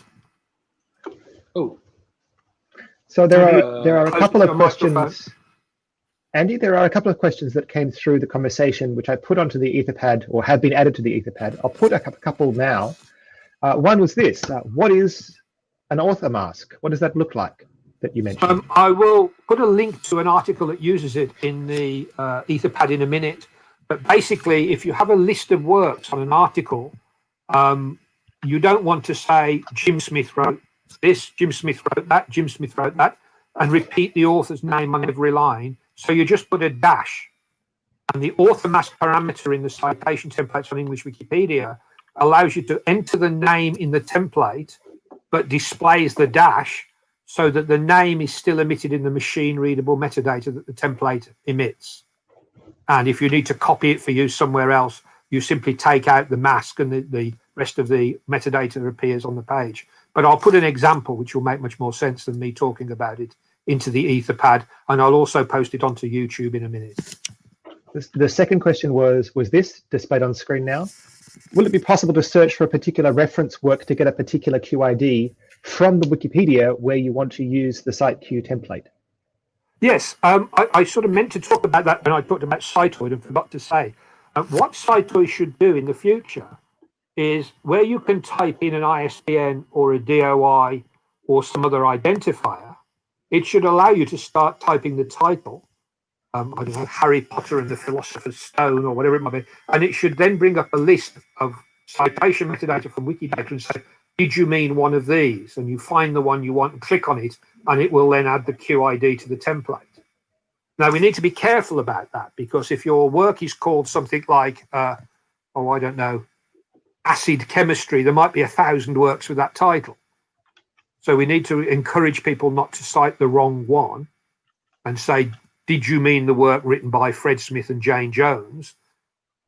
Oh. So there are a couple of questions. Microphone. Andy, there are a couple of questions that came through the conversation, which I put onto the Etherpad or have been added to the Etherpad. I'll put a couple now. One was this: what is an author mask? What does that look like that you mentioned? I will put a link to an article that uses it in the Etherpad in a minute. But basically, if you have a list of works on an article, you don't want to say Jim Smith wrote this, Jim Smith wrote that, Jim Smith wrote that, and repeat the author's name on every line. So you just put a dash. And the author mask parameter in the citation templates on English Wikipedia allows you to enter the name in the template, but displays the dash so that the name is still emitted in the machine readable metadata that the template emits. And if you need to copy it for use somewhere else, you simply take out the mask and the rest of the metadata appears on the page. But I'll put an example which will make much more sense than me talking about it into the Etherpad, and I'll also post it onto YouTube in a minute. The second question was this displayed on screen now? Will it be possible to search for a particular reference work to get a particular QID from the Wikipedia where you want to use the Cite Q template? Yes, I sort of meant to talk about that when I talked about Citoid and forgot to say. What Citoid should do in the future is where you can type in an ISBN or a DOI or some other identifier, it should allow you to start typing the title, I don't know, Harry Potter and the Philosopher's Stone or whatever it might be, and it should then bring up a list of citation metadata from Wikidata and say, did you mean one of these? And you find the one you want and click on it, and it will then add the QID to the template. Now, we need to be careful about that, because if your work is called something like, I don't know, acid chemistry, there might be 1,000 works with that title. So we need to encourage people not to cite the wrong one and say, did you mean the work written by Fred Smith and Jane Jones,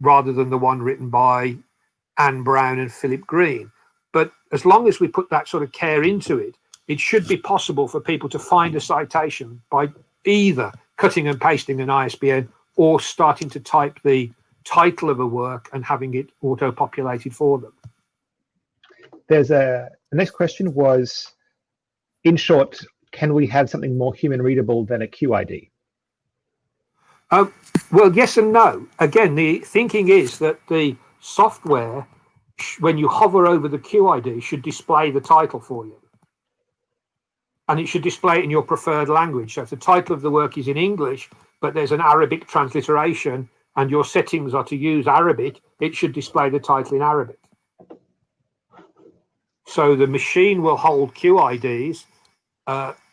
rather than the one written by Anne Brown and Philip Green? But as long as we put that sort of care into it, it should be possible for people to find a citation by either cutting and pasting an ISBN or starting to type the title of a work and having it auto-populated for them. There's the next question was, in short, can we have something more human readable than a QID? Well, yes and no. Again, the thinking is that the software, when you hover over the QID, should display the title for you. And it should display it in your preferred language. So if the title of the work is in English, but there's an Arabic transliteration and your settings are to use Arabic, it should display the title in Arabic. So the machine will hold QIDs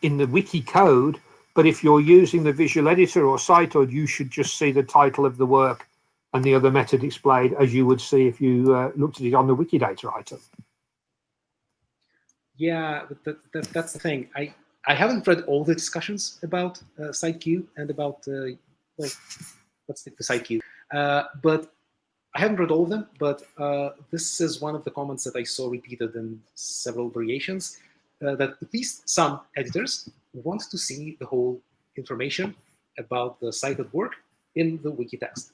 in the wiki code, but if you're using the visual editor or Cite, you should just see the title of the work and the other meta displayed as you would see if you looked at it on the Wikidata item. Yeah, but that's the thing. I haven't read all the discussions about Cite Q and about well, let's stick to Cite Q. But I haven't read all of them. But this is one of the comments that I saw repeated in several variations. That at least some editors want to see the whole information about the cited work in the wiki text,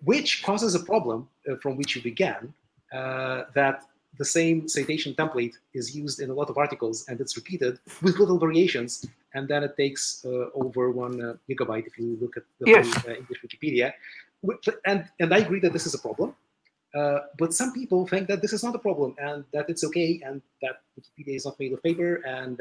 which causes a problem from which you began, that the same citation template is used in a lot of articles and it's repeated with little variations, and then it takes over 1 gigabyte if you look at the whole English Wikipedia. And I agree that this is a problem. But some people think that this is not a problem and that it's okay and that Wikipedia is not made of paper and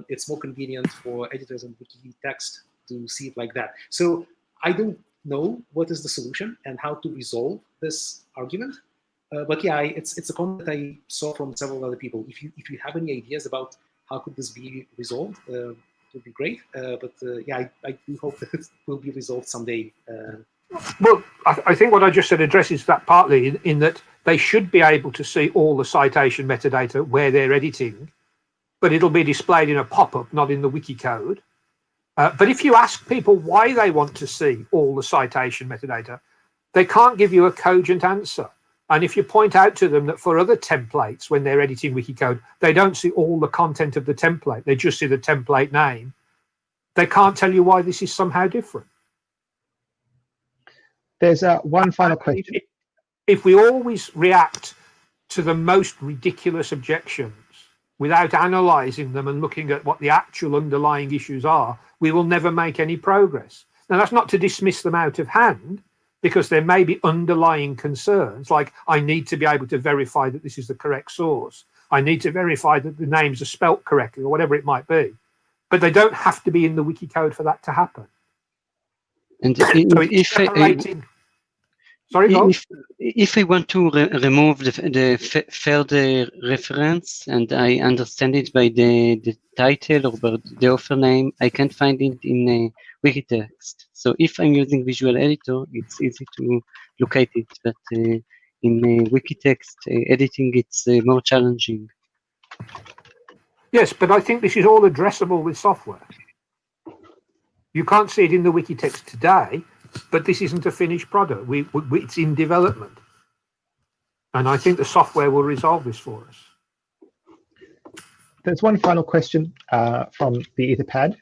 it's more convenient for editors and wiki text to see it like that. So I don't know what is the solution and how to resolve this argument. But yeah, it's a comment that I saw from several other people. If you have any ideas about how could this be resolved, it would be great. But yeah, I do hope that it will be resolved someday. Well, I think what I just said addresses that partly in that they should be able to see all the citation metadata where they're editing, but it'll be displayed in a pop-up, not in the wiki code. But if you ask people why they want to see all the citation metadata, they can't give you a cogent answer. And if you point out to them that for other templates, when they're editing wiki code, they don't see all the content of the template, they just see the template name, they can't tell you why this is somehow different. There's one final question. If we always react to the most ridiculous objections without analysing them and looking at what the actual underlying issues are, we will never make any progress. Now, that's not to dismiss them out of hand, because there may be underlying concerns, like I need to be able to verify that this is the correct source. I need to verify that the names are spelt correctly, or whatever it might be. But they don't have to be in the wiki code for that to happen. And so if I want to remove the further reference and I understand it by the title or by the author name, I can't find it in wiki text. So if I'm using visual editor, it's easy to locate it, but in wiki text editing, it's more challenging. Yes, but I think this is all addressable with software. You can't see it in the wiki text today, but this isn't a finished product. It's in development. And I think the software will resolve this for us. There's one final question from the Etherpad.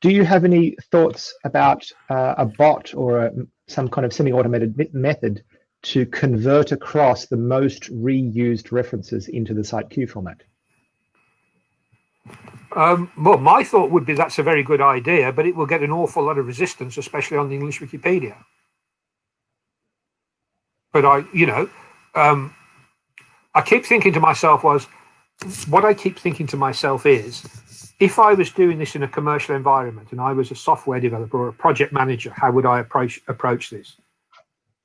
Do you have any thoughts about a bot or some kind of semi-automated method to convert across the most reused references into the Cite Q format? Well, my thought would be that's a very good idea, but it will get an awful lot of resistance, especially on the English Wikipedia. But I keep thinking to myself is, if I was doing this in a commercial environment and I was a software developer or a project manager, how would I approach this?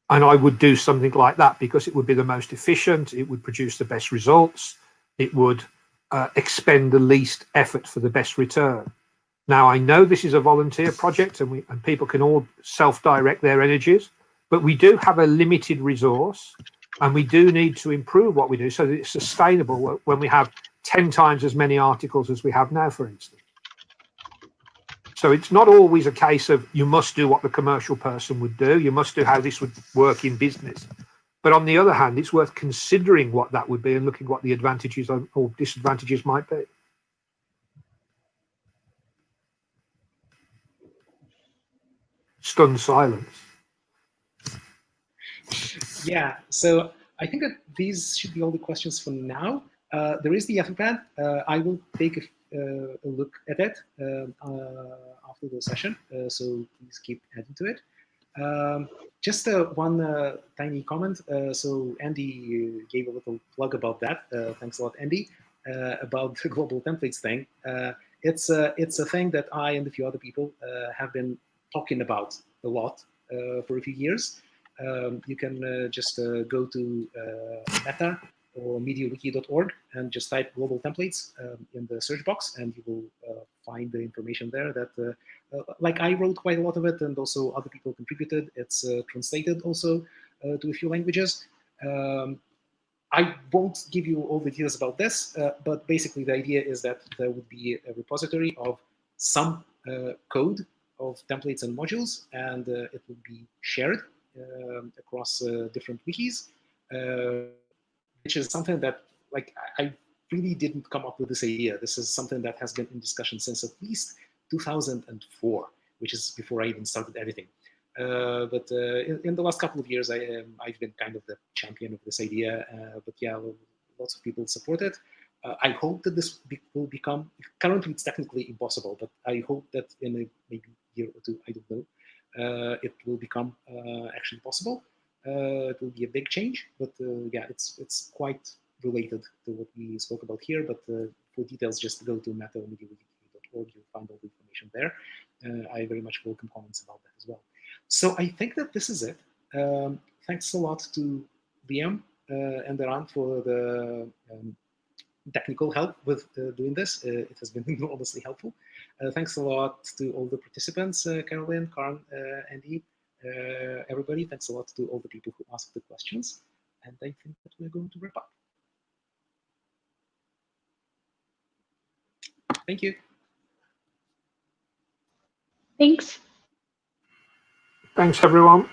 And I would do something like that because it would be the most efficient, it would produce the best results, it would expend the least effort for the best return. Now, I know this is a volunteer project and people can all self-direct their energies, but we do have a limited resource and we do need to improve what we do so that it's sustainable when we have 10 times as many articles as we have now, for instance. So it's not always a case of you must do what the commercial person would do, you must do how this would work in business. But on the other hand, it's worth considering what that would be and looking what the advantages or disadvantages might be. stunned silence. Yeah, so I think that these should be all the questions for now. There is the Etherpad. I will take a look at it after the session, so please keep adding to it. Just one tiny comment. So Andy gave a little plug about that. Thanks a lot, Andy, about the global templates thing. It's a thing that I and a few other people have been talking about a lot for a few years. You can just go to Meta or MediaWiki.org and just type global templates in the search box, and you will find the information there that, like I wrote quite a lot of it, and also other people contributed. It's translated also to a few languages. I won't give you all the details about this, but basically the idea is that there would be a repository of some code of templates and modules, and it would be shared across different wikis, which is something that, like, I really didn't come up with this idea. This is something that has been in discussion since at least 2004, which is before I even started editing. But in the last couple of years, I've been kind of the champion of this idea. But yeah, lots of people support it. I hope that this will become, currently it's technically impossible, but I hope that in a maybe year or two, I don't know, it will become actually possible. It will be a big change, but yeah, it's quite related to what we spoke about here. But for details, just go to meta.mediawiki.org. You'll find all the information there. I very much welcome comments about that as well. So I think that this is it. Thanks a lot to Liam and Eran for the technical help with doing this. It has been enormously helpful. Thanks a lot to all the participants, Carolyn, Carn, Andy, everybody. Thanks a lot to all the people who asked the questions. And I think that we're going to wrap up. Thank you. Thanks. Thanks, everyone.